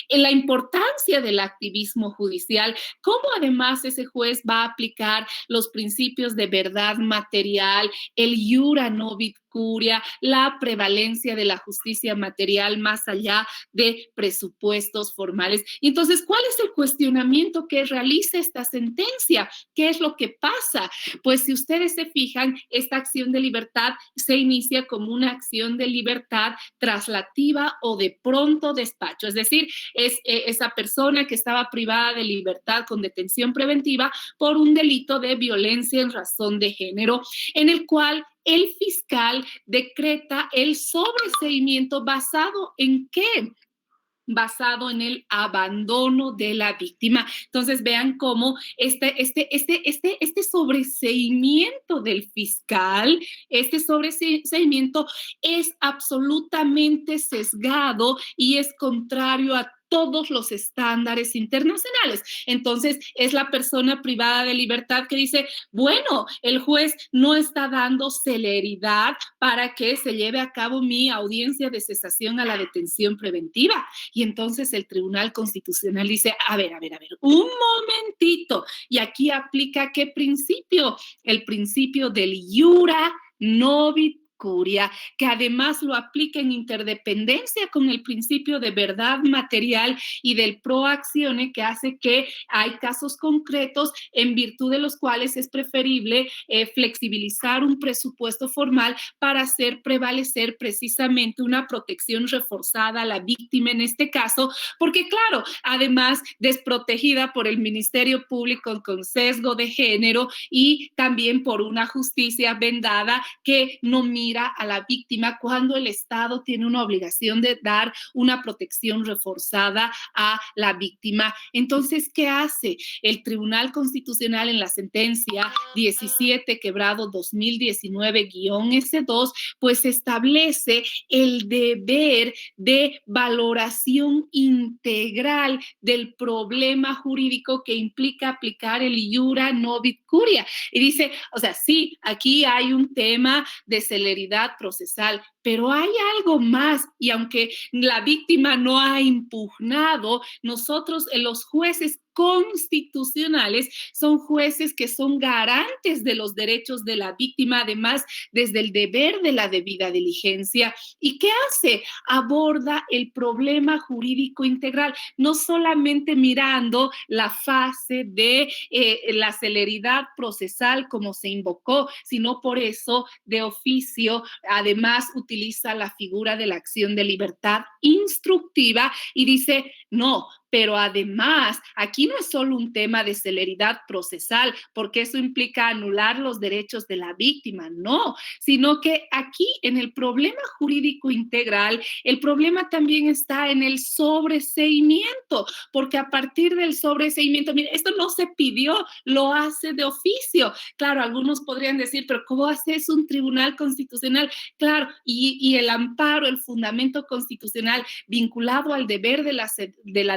en la importancia del activismo judicial, cómo además ese juez va a aplicar los principios de verdad material, el iura novit curia, la prevalencia de la justicia material más allá de presupuestos formales. Entonces, ¿cuál es el cuestionamiento que realiza esta sentencia? ¿Qué es lo que pasa? Pues si ustedes se fijan, esta acción de libertad se inicia como una acción de libertad traslativa o de pronto despacho, es decir, es esa persona que estaba privada de libertad con detención preventiva por un delito de violencia en razón de género, en el cual el fiscal decreta el sobreseimiento basado en qué, basado en el abandono de la víctima. Entonces vean cómo este sobreseimiento del fiscal, este sobreseimiento es absolutamente sesgado y es contrario a todos los estándares internacionales. Entonces, es la persona privada de libertad que dice, bueno, el juez no está dando celeridad para que se lleve a cabo mi audiencia de cesación a la detención preventiva. Y entonces el Tribunal Constitucional dice, a ver, un momentito. Y aquí aplica ¿qué principio? El principio del iura novit curia, que además lo aplica en interdependencia con el principio de verdad material y del pro actione, que hace que hay casos concretos en virtud de los cuales es preferible flexibilizar un presupuesto formal para hacer prevalecer precisamente una protección reforzada a la víctima en este caso, porque claro, además desprotegida por el Ministerio Público con sesgo de género y también por una justicia vendada que no mira a la víctima cuando el Estado tiene una obligación de dar una protección reforzada a la víctima. Entonces, ¿qué hace el Tribunal Constitucional en la sentencia 17-2019-S2? Pues establece el deber de valoración integral del problema jurídico que implica aplicar el iura novit curia. Y dice, o sea, sí, aquí hay un tema de celeridad procesal, pero hay algo más, y aunque la víctima no ha impugnado, nosotros, los jueces constitucionales, son jueces que son garantes de los derechos de la víctima, además desde el deber de la debida diligencia. ¿Y qué hace? Aborda el problema jurídico integral, no solamente mirando la fase de la celeridad procesal como se invocó, sino por eso de oficio, además utiliza la figura de la acción de libertad instructiva y dice, no, pero además, aquí no es solo un tema de celeridad procesal, porque eso implica anular los derechos de la víctima, no, sino que aquí en el problema jurídico integral, el problema también está en el sobreseimiento, porque a partir del sobreseimiento, mire, esto no se pidió, lo hace de oficio. Claro, algunos podrían decir, pero ¿cómo hace eso un tribunal constitucional? Claro, y el amparo, el fundamento constitucional vinculado al deber de la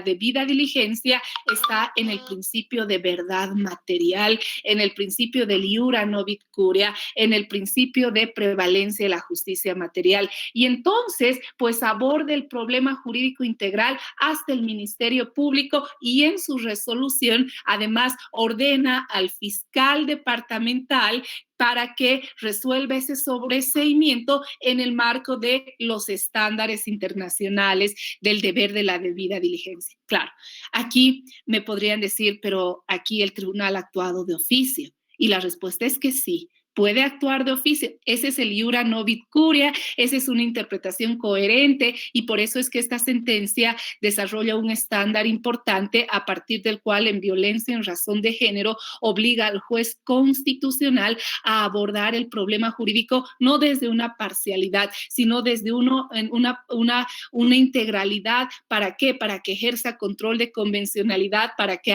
debida diligencia está en el principio de verdad material, en el principio del iura novit curia, en el principio de prevalencia de la justicia material. Y entonces, pues aborda el problema jurídico integral hasta el Ministerio Público y en su resolución, además, ordena al fiscal departamental para que resuelva ese sobreseimiento en el marco de los estándares internacionales del deber de la debida diligencia. Claro, aquí me podrían decir, pero aquí el tribunal ha actuado de oficio. Y la respuesta es que sí, puede actuar de oficio. Ese es el iura novit curia, esa es una interpretación coherente y por eso es que esta sentencia desarrolla un estándar importante a partir del cual en violencia en razón de género obliga al juez constitucional a abordar el problema jurídico no desde una parcialidad, sino desde una integralidad. ¿Para qué? Para que ejerza control de convencionalidad, para que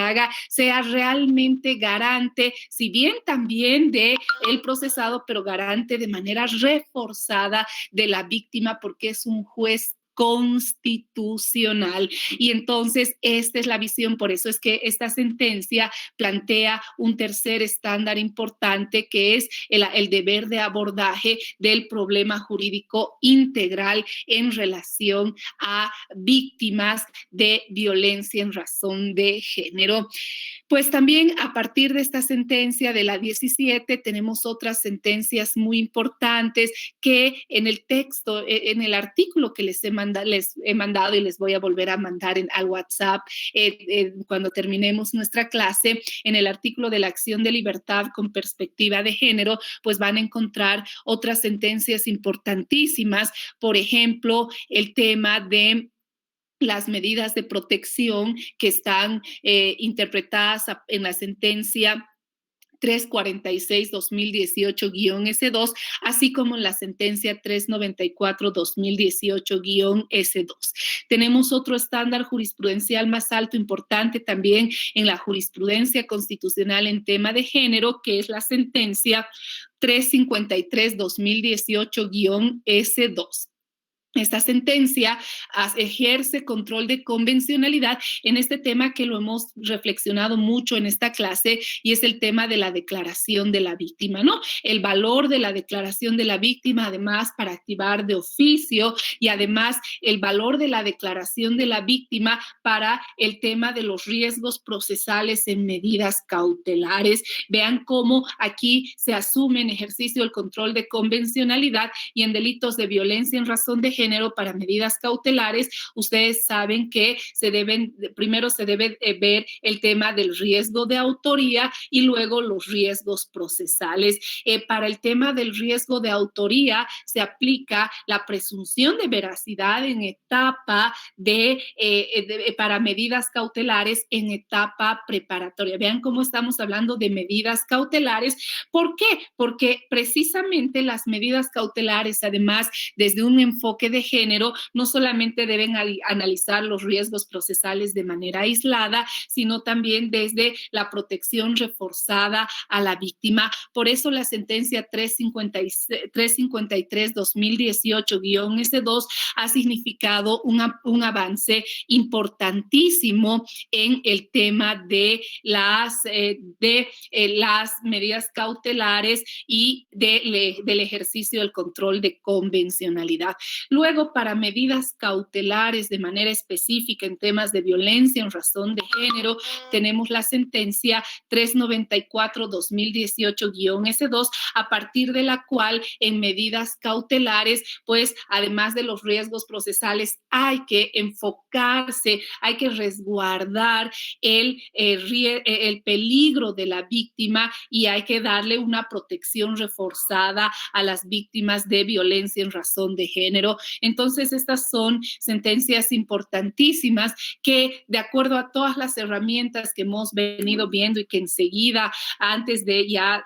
sea realmente garante, si bien también de el procesado, pero garante de manera reforzada de la víctima, porque es un juez constitucional. Y entonces esta es la visión, por eso es que esta sentencia plantea un tercer estándar importante que es el deber de abordaje del problema jurídico integral en relación a víctimas de violencia en razón de género. Pues también a partir de esta sentencia de la 17 tenemos otras sentencias muy importantes que en el texto, en el artículo que les he mandado y les voy a volver a mandar al WhatsApp cuando terminemos nuestra clase, en el artículo de la acción de libertad con perspectiva de género, pues van a encontrar otras sentencias importantísimas, por ejemplo, el tema de las medidas de protección que están interpretadas en la sentencia 346-2018-S2, así como en la sentencia 394-2018-S2. Tenemos otro estándar jurisprudencial más alto, importante también en la jurisprudencia constitucional en tema de género, que es la sentencia 353-2018-S2. Esta sentencia ejerce control de convencionalidad en este tema que lo hemos reflexionado mucho en esta clase y es el tema de la declaración de la víctima, ¿no? El valor de la declaración de la víctima, además, para activar de oficio y además el valor de la declaración de la víctima para el tema de los riesgos procesales en medidas cautelares. Vean cómo aquí se asume en ejercicio el control de convencionalidad y en delitos de violencia en razón de género para medidas cautelares, ustedes saben que primero se debe ver el tema del riesgo de autoría y luego los riesgos procesales. Para el tema del riesgo de autoría se aplica la presunción de veracidad en etapa para medidas cautelares en etapa preparatoria. Vean cómo estamos hablando de medidas cautelares. ¿Por qué? Porque precisamente las medidas cautelares, además, desde un enfoque de género, no solamente deben analizar los riesgos procesales de manera aislada, sino también desde la protección reforzada a la víctima. Por eso la sentencia 353-2018-S2 ha significado un avance importantísimo en el tema de las medidas cautelares y del ejercicio del control de convencionalidad. Luego, para medidas cautelares de manera específica en temas de violencia en razón de género, tenemos la sentencia 394-2018-S2, a partir de la cual en medidas cautelares, pues además de los riesgos procesales, hay que enfocarse, hay que resguardar el peligro de la víctima y hay que darle una protección reforzada a las víctimas de violencia en razón de género. Entonces, estas son sentencias importantísimas que, de acuerdo a todas las herramientas que hemos venido viendo y que enseguida, antes de ya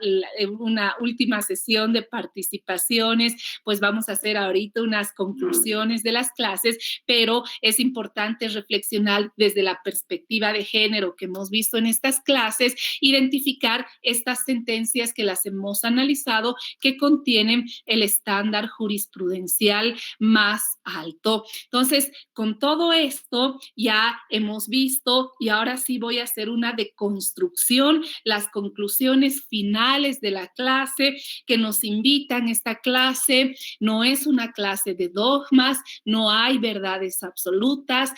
una última sesión de participaciones, pues vamos a hacer ahorita unas conclusiones de las clases, pero es importante reflexionar desde la perspectiva de género que hemos visto en estas clases, identificar estas sentencias que las hemos analizado, que contienen el estándar jurisprudencial más alto. Entonces, con todo esto ya hemos visto, y ahora sí voy a hacer una deconstrucción, las conclusiones finales de la clase que nos invitan. Esta clase no es una clase de dogmas, no hay verdades absolutas,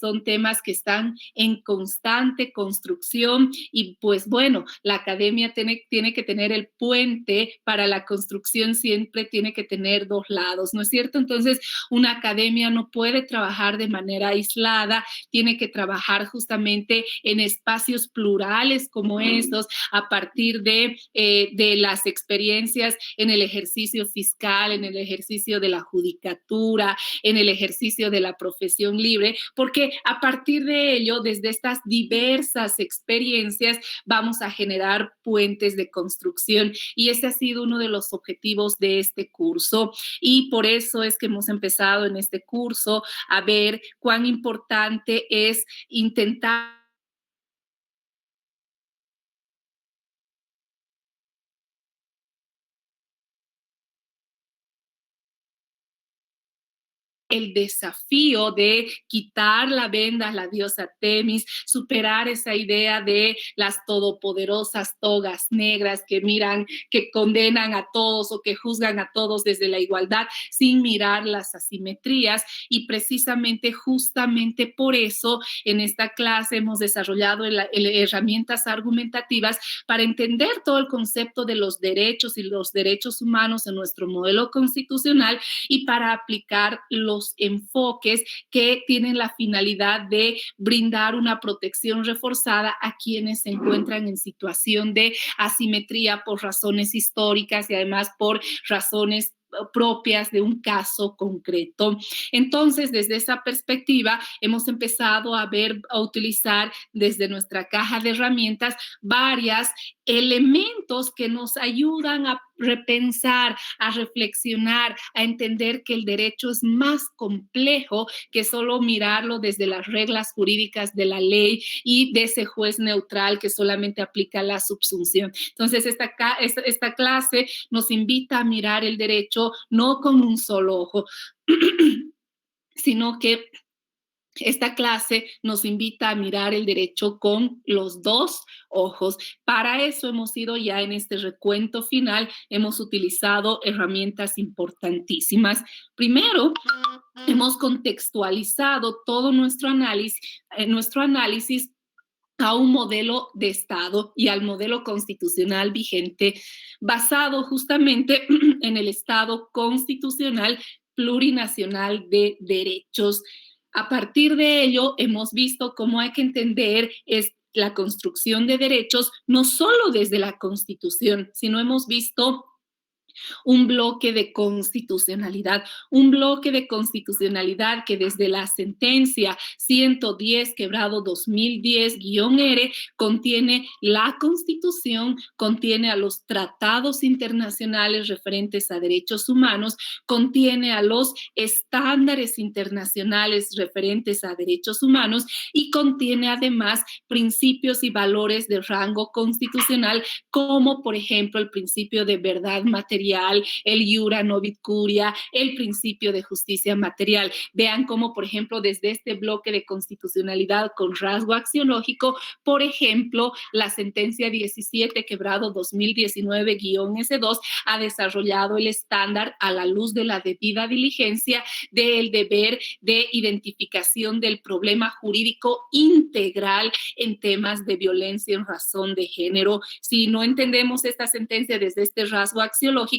son temas que están en constante construcción y pues bueno, la academia tiene que tener el puente para la construcción, siempre tiene que tener dos lados, ¿no es cierto? Entonces, una academia no puede trabajar de manera aislada, tiene que trabajar justamente en espacios plurales como estos, a partir de las experiencias en el ejercicio fiscal, en el ejercicio de la judicatura, en el ejercicio de la profesión libre, porque a partir de ello, desde estas diversas experiencias, vamos a generar puentes de construcción y ese ha sido uno de los objetivos de este curso y por eso es que hemos empezado en este curso a ver cuán importante es intentar el desafío de quitar la venda a la diosa Temis, superar esa idea de las todopoderosas togas negras que miran, que condenan a todos o que juzgan a todos desde la igualdad sin mirar las asimetrías. Y precisamente, justamente por eso, en esta clase hemos desarrollado herramientas argumentativas para entender todo el concepto de los derechos y los derechos humanos en nuestro modelo constitucional y para aplicar los enfoques que tienen la finalidad de brindar una protección reforzada a quienes se encuentran en situación de asimetría por razones históricas y además por razones propias de un caso concreto. Entonces, desde esa perspectiva, hemos empezado a utilizar desde nuestra caja de herramientas varios elementos que nos ayudan a repensar, a reflexionar, a entender que el derecho es más complejo que solo mirarlo desde las reglas jurídicas de la ley y de ese juez neutral que solamente aplica la subsunción. Entonces, esta clase nos invita a mirar el derecho no con un solo ojo, sino que esta clase nos invita a mirar el derecho con los dos ojos. Para eso hemos ido ya en este recuento final, hemos utilizado herramientas importantísimas. Primero, hemos contextualizado todo nuestro análisis a un modelo de Estado y al modelo constitucional vigente, basado justamente en el Estado constitucional plurinacional de derechos. A partir de ello, hemos visto cómo hay que entender la construcción de derechos, no solo desde la Constitución, sino hemos visto un bloque de constitucionalidad que desde la sentencia 110/2010-R contiene la Constitución, contiene a los tratados internacionales referentes a derechos humanos, contiene a los estándares internacionales referentes a derechos humanos y contiene además principios y valores de rango constitucional como por ejemplo el principio de verdad material, el iura novit curia, el principio de justicia material. Vean cómo, por ejemplo, desde este bloque de constitucionalidad con rasgo axiológico, por ejemplo, la sentencia 17/2019-S2 ha desarrollado el estándar a la luz de la debida diligencia del deber de identificación del problema jurídico integral en temas de violencia en razón de género. Si no entendemos esta sentencia desde este rasgo axiológico,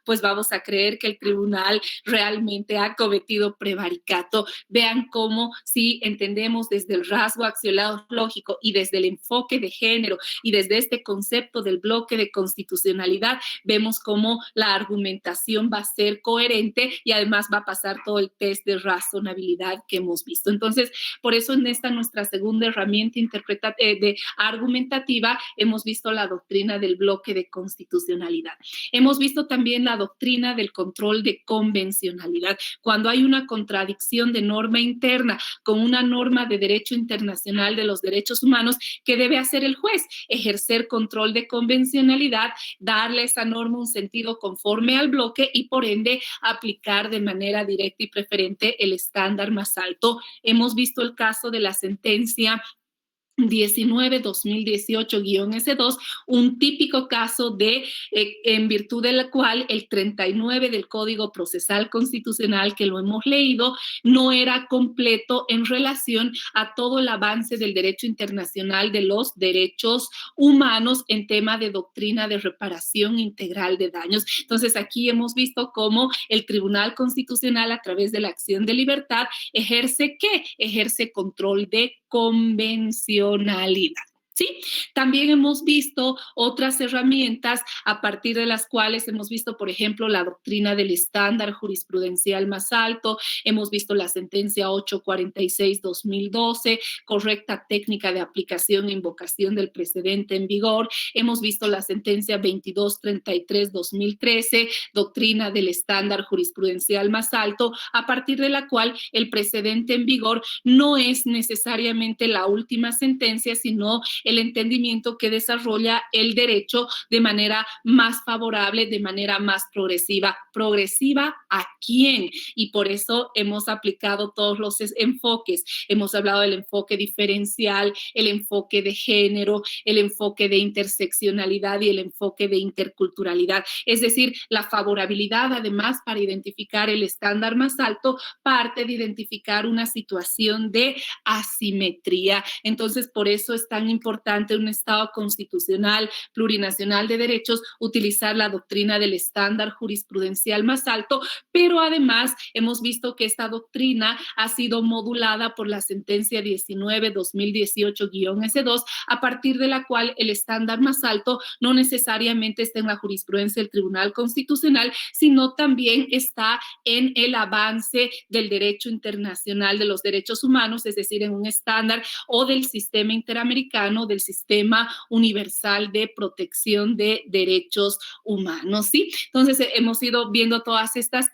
pues vamos a creer que el tribunal realmente ha cometido prevaricato. Vean cómo si entendemos desde el rasgo axiológico y desde el enfoque de género y desde este concepto del bloque de constitucionalidad, vemos cómo la argumentación va a ser coherente y además va a pasar todo el test de razonabilidad que hemos visto. Entonces, por eso en esta nuestra segunda herramienta argumentativa hemos visto la doctrina del bloque de constitucionalidad. Hemos visto visto también la doctrina del control de convencionalidad. Cuando hay una contradicción de norma interna con una norma de derecho internacional de los derechos humanos, ¿qué debe hacer el juez? Ejercer control de convencionalidad, darle a esa norma un sentido conforme al bloque y por ende aplicar de manera directa y preferente el estándar más alto. Hemos visto el caso de la sentencia 19-2018-S2, un típico caso de, en virtud de la cual el 39 del Código Procesal Constitucional, que lo hemos leído, no era completo en relación a todo el avance del derecho internacional de los derechos humanos en tema de doctrina de reparación integral de daños. Entonces, aquí hemos visto cómo el Tribunal Constitucional, a través de la acción de libertad, ejerce ¿qué? Ejerce control de convencionalidad. ¿Sí? También hemos visto otras herramientas a partir de las cuales hemos visto, por ejemplo, la doctrina del estándar jurisprudencial más alto, hemos visto la sentencia 846-2012, correcta técnica de aplicación e invocación del precedente en vigor, hemos visto la sentencia 2233-2013, doctrina del estándar jurisprudencial más alto, a partir de la cual el precedente en vigor no es necesariamente la última sentencia, sino el entendimiento que desarrolla el derecho de manera más favorable, de manera más progresiva. ¿Progresiva a quién? Y por eso hemos aplicado todos los enfoques. Hemos hablado del enfoque diferencial, el enfoque de género, el enfoque de interseccionalidad y el enfoque de interculturalidad. Es decir, la favorabilidad, además, para identificar el estándar más alto, parte de identificar una situación de asimetría. Entonces, por eso es tan importante en un Estado constitucional plurinacional de derechos utilizar la doctrina del estándar jurisprudencial más alto, pero además hemos visto que esta doctrina ha sido modulada por la sentencia 19-2018-S2, a partir de la cual el estándar más alto no necesariamente está en la jurisprudencia del Tribunal Constitucional, sino también está en el avance del derecho internacional de los derechos humanos, es decir, en un estándar o del sistema interamericano, del sistema universal de protección de derechos humanos, ¿sí? Entonces, hemos ido viendo todas estos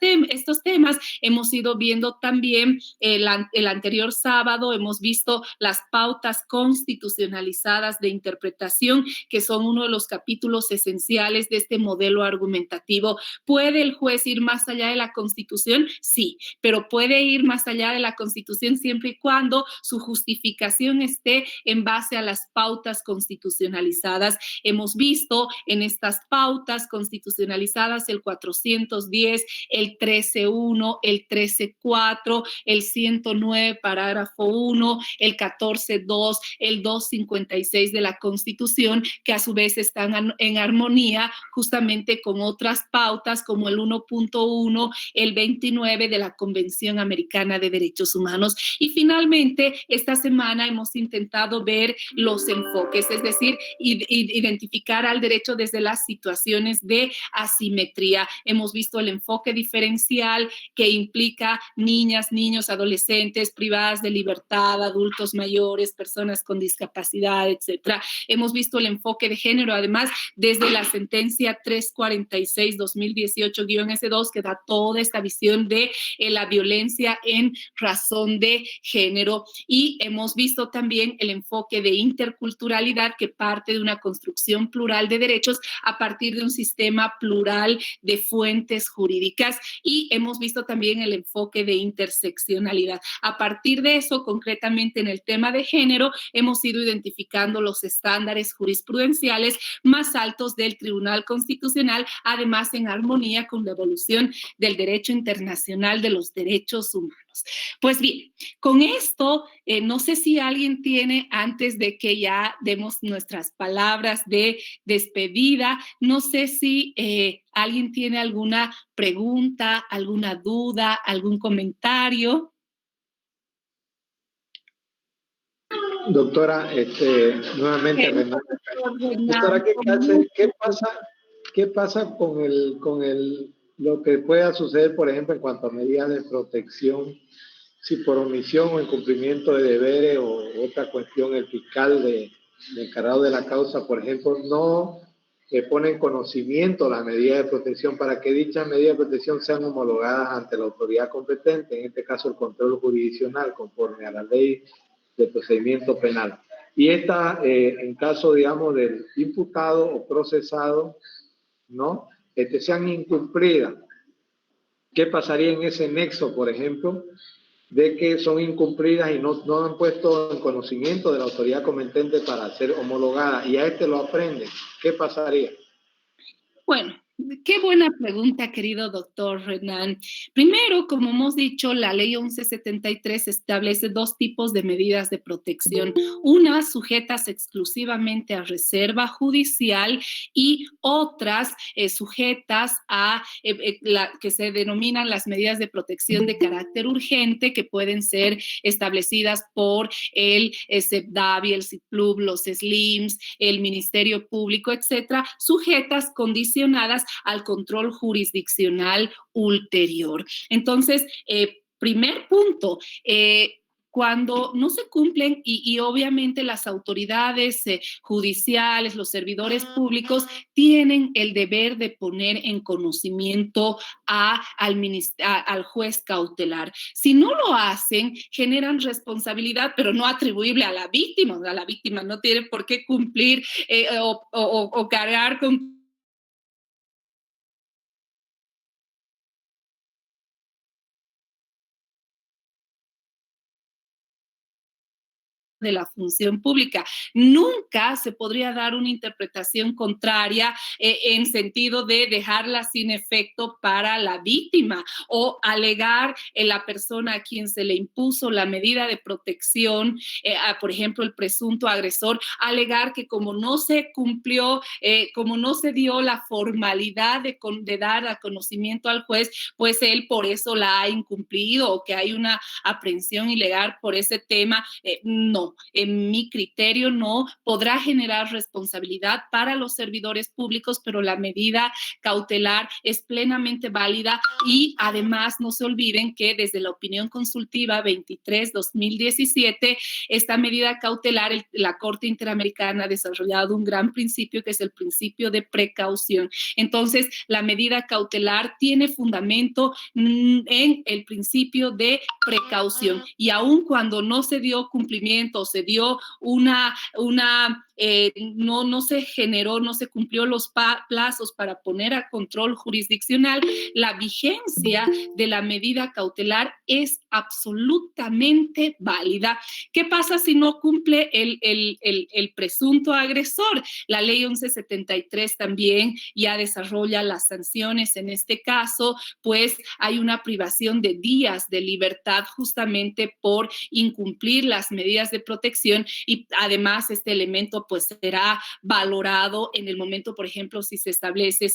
temas, hemos ido viendo también el anterior sábado, hemos visto las pautas constitucionalizadas de interpretación, que son uno de los capítulos esenciales de este modelo argumentativo. ¿Puede el juez ir más allá de la Constitución? Sí, pero puede ir más allá de la Constitución siempre y cuando su justificación esté en base a las pautas constitucionalizadas. Hemos visto en estas pautas constitucionalizadas el 410, el 13.1, el 13.4, el 109, parágrafo 1, el 14.2, el 256 de la Constitución, que a su vez están en armonía justamente con otras pautas como el 1.1, el 29 de la Convención Americana de Derechos Humanos. Y finalmente, esta semana hemos intentado ver los enfoques, es decir, identificar al derecho desde las situaciones de asimetría. Hemos visto el enfoque diferencial que implica niñas, niños, adolescentes privadas de libertad, adultos mayores, personas con discapacidad, etcétera. Hemos visto el enfoque de género, además, desde la sentencia 346-2018-S2, que da toda esta visión de la violencia en razón de género. Y hemos visto también el enfoque de interculturalidad, que parte de una construcción plural de derechos a partir de un sistema plural de fuentes jurídicas. Y hemos visto también el enfoque de interseccionalidad. A partir de eso, concretamente en el tema de género, hemos ido identificando los estándares jurisprudenciales más altos del Tribunal Constitucional, además en armonía con la evolución del derecho internacional de los derechos humanos. Pues bien, con esto, no sé si alguien tiene, antes de que ya demos nuestras palabras de despedida, no sé si alguien tiene alguna pregunta, alguna duda, algún comentario.
Doctora, nuevamente, doctora, ¿qué pasa con lo que pueda suceder, por ejemplo, en cuanto a medidas de protección, si por omisión o incumplimiento de deberes o otra cuestión, el fiscal de encargado de la causa, por ejemplo, no que pone en conocimiento las medidas de protección para que dichas medidas de protección sean homologadas ante la autoridad competente, en este caso el control jurisdiccional, conforme a la ley de procedimiento penal. Y esta, en caso, digamos, del imputado o procesado, ¿no? Sean incumplidas. ¿Qué pasaría en ese nexo, por ejemplo, de que son incumplidas y no han puesto en conocimiento de la autoridad competente para ser homologada y a lo aprenden? ¿Qué pasaría?
Bueno, qué buena pregunta, querido doctor Renan. Primero, como hemos dicho, la ley 1173 establece dos tipos de medidas de protección. Unas sujetas exclusivamente a reserva judicial y otras sujetas a que se denominan las medidas de protección de carácter urgente, que pueden ser establecidas por el CEPDAVI, el CIPLUB, los SLIMS, el Ministerio Público, etcétera, sujetas condicionadas al control jurisdiccional ulterior. Entonces, primer punto, cuando no se cumplen y obviamente las autoridades judiciales, los servidores públicos tienen el deber de poner en conocimiento al juez cautelar. Si no lo hacen, generan responsabilidad, pero no atribuible a la víctima. O sea, la víctima no tiene por qué cumplir o cargar con de la función pública. Nunca se podría dar una interpretación contraria en sentido de dejarla sin efecto para la víctima o alegar la persona a quien se le impuso la medida de protección, por ejemplo, el presunto agresor, alegar que como no se cumplió, como no se dio la formalidad de dar a conocimiento al juez, pues él por eso la ha incumplido o que hay una aprehensión ilegal por ese tema. No, en mi criterio no podrá generar responsabilidad para los servidores públicos, pero la medida cautelar es plenamente válida y además no se olviden que desde la opinión consultiva 23/2017, esta medida cautelar, la Corte Interamericana ha desarrollado un gran principio que es el principio de precaución. Entonces, la medida cautelar tiene fundamento en el principio de precaución y aun cuando no se dio cumplimiento, se dio no se generó, no se cumplió los plazos para poner a control jurisdiccional, la vigencia de la medida cautelar es absolutamente válida. ¿Qué pasa si no cumple el presunto agresor? La ley 1173 también ya desarrolla las sanciones. En este caso, pues hay una privación de días de libertad justamente por incumplir las medidas de protección y además este elemento pues será valorado en el momento, por ejemplo, si se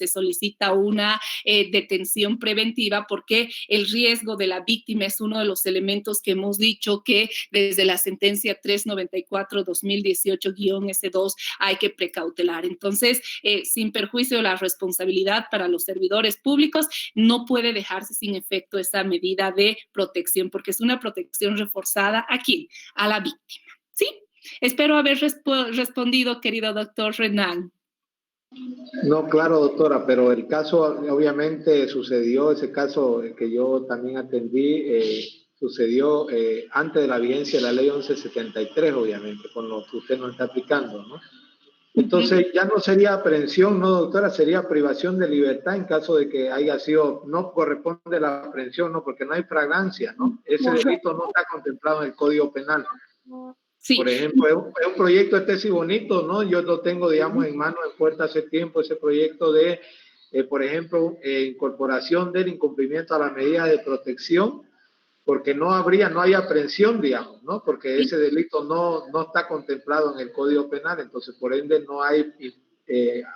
solicita una detención preventiva, porque el riesgo de la víctima es uno de los elementos que hemos dicho que desde la sentencia 394/2018-S2 hay que precautelar. Entonces, sin perjuicio de la responsabilidad para los servidores públicos, no puede dejarse sin efecto esa medida de protección, porque es una protección reforzada ¿a quién? A la víctima. ¿Sí? Espero haber respondido, querido doctor Renan.
No, claro, doctora, pero el caso obviamente sucedió, ese caso que yo también atendí, sucedió antes de la vigencia de la ley 1173, obviamente, con lo que usted nos está aplicando, ¿no? Entonces ya no sería aprehensión, ¿no, doctora? Sería privación de libertad en caso de que haya sido, no corresponde la aprehensión, ¿no? Porque no hay fragancia, ¿no? Ese delito no está contemplado en el Código Penal. Sí. Por ejemplo, es un proyecto sí bonito, ¿no? Yo lo tengo, digamos, en mano, en puerta hace tiempo, ese proyecto de, por ejemplo, incorporación del incumplimiento a las medidas de protección, porque no hay aprehensión, digamos, ¿no? Porque ese delito no está contemplado en el Código Penal, entonces por ende no hay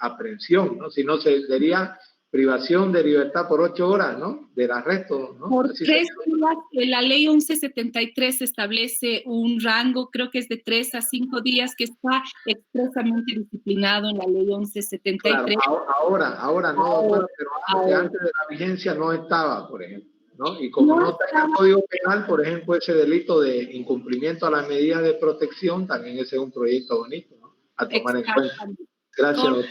aprehensión, ¿no? Sino sería privación de libertad por 8 horas, ¿no? Del arresto, ¿no?
Por 3 días, la ley 1173 establece un rango, creo que es de 3 a 5 días, que está expresamente disciplinado en la ley 1173.
Claro, ahora no, pero antes de la vigencia no estaba, por ejemplo, ¿no? Y como no está en el Código Penal, por ejemplo, ese delito de incumplimiento a las medidas de protección, también ese es un proyecto bonito, ¿no? A tomar en cuenta. Gracias, doctor.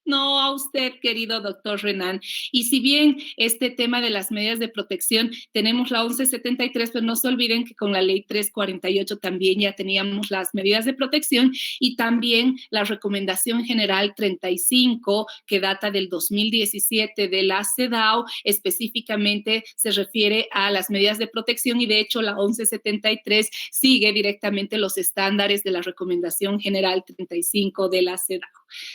No, a usted, querido doctor Renan. Y si bien este tema de las medidas de protección, tenemos la 1173, pero no se olviden que con la ley 348 también ya teníamos las medidas de protección y también la recomendación general 35, que data del 2017 de la CEDAW, específicamente se refiere a las medidas de protección y de hecho la 1173 sigue directamente los estándares de la recomendación general 35 de la CEDAW.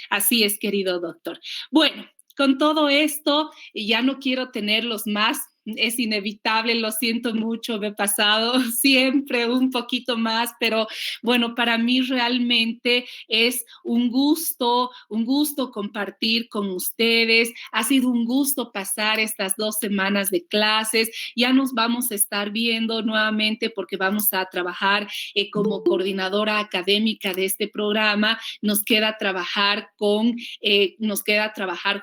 Así es, querido doctor. Bueno, con todo esto, ya no quiero tenerlos más. Es inevitable, lo siento mucho, me he pasado siempre un poquito más, pero bueno, para mí realmente es un gusto compartir con ustedes. Ha sido un gusto pasar estas 2 semanas de clases. Ya nos vamos a estar viendo nuevamente porque vamos a trabajar como coordinadora académica de este programa. Nos queda trabajar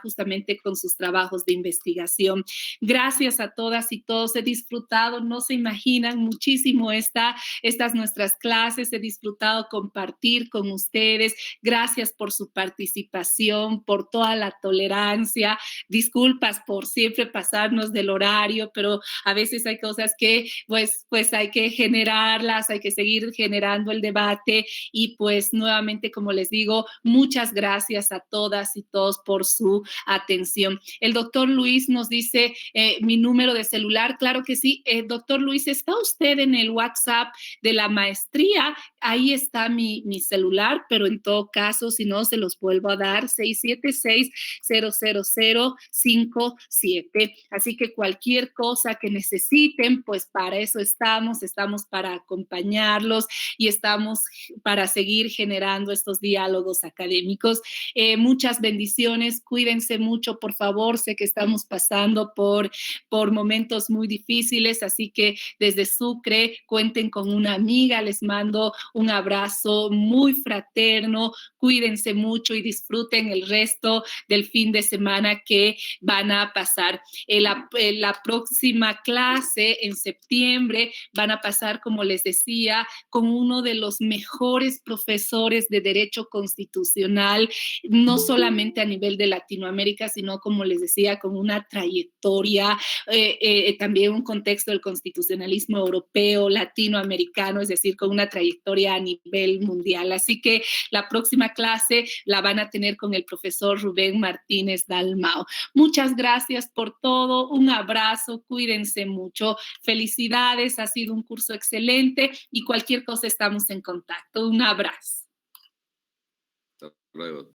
justamente con sus trabajos de investigación. Gracias a todas y todos, he disfrutado, no se imaginan muchísimo estas nuestras clases, he disfrutado compartir con ustedes. Gracias por su participación, por toda la tolerancia. Disculpas por siempre pasarnos del horario, pero a veces hay cosas que pues hay que generarlas, hay que seguir generando el debate y pues nuevamente, como les digo, muchas gracias a todas y todos por su atención. El doctor Luis nos dice mi número de celular. Claro que sí. Doctor Luis, ¿está usted en el WhatsApp de la maestría? Ahí está mi celular, pero en todo caso, si no, se los vuelvo a dar, 676-00057. Así que cualquier cosa que necesiten, pues para eso estamos para acompañarlos y estamos para seguir generando estos diálogos académicos. Muchas bendiciones, cuídense mucho, por favor. Sé que estamos pasando por momentos muy difíciles, así que desde Sucre cuenten con una amiga. Les mando un abrazo muy fraterno, cuídense mucho y disfruten el resto del fin de semana que van a pasar. La próxima clase en septiembre van a pasar, como les decía, con uno de los mejores profesores de Derecho Constitucional, no solamente a nivel de Latinoamérica, sino, como les decía, con una trayectoria, también un contexto del constitucionalismo europeo, latinoamericano, es decir, con una trayectoria a nivel mundial. Así que la próxima clase la van a tener con el profesor Rubén Martínez Dalmau. Muchas gracias por todo, un abrazo, cuídense mucho, felicidades, ha sido un curso excelente y cualquier cosa estamos en contacto. Un abrazo.
Hasta luego.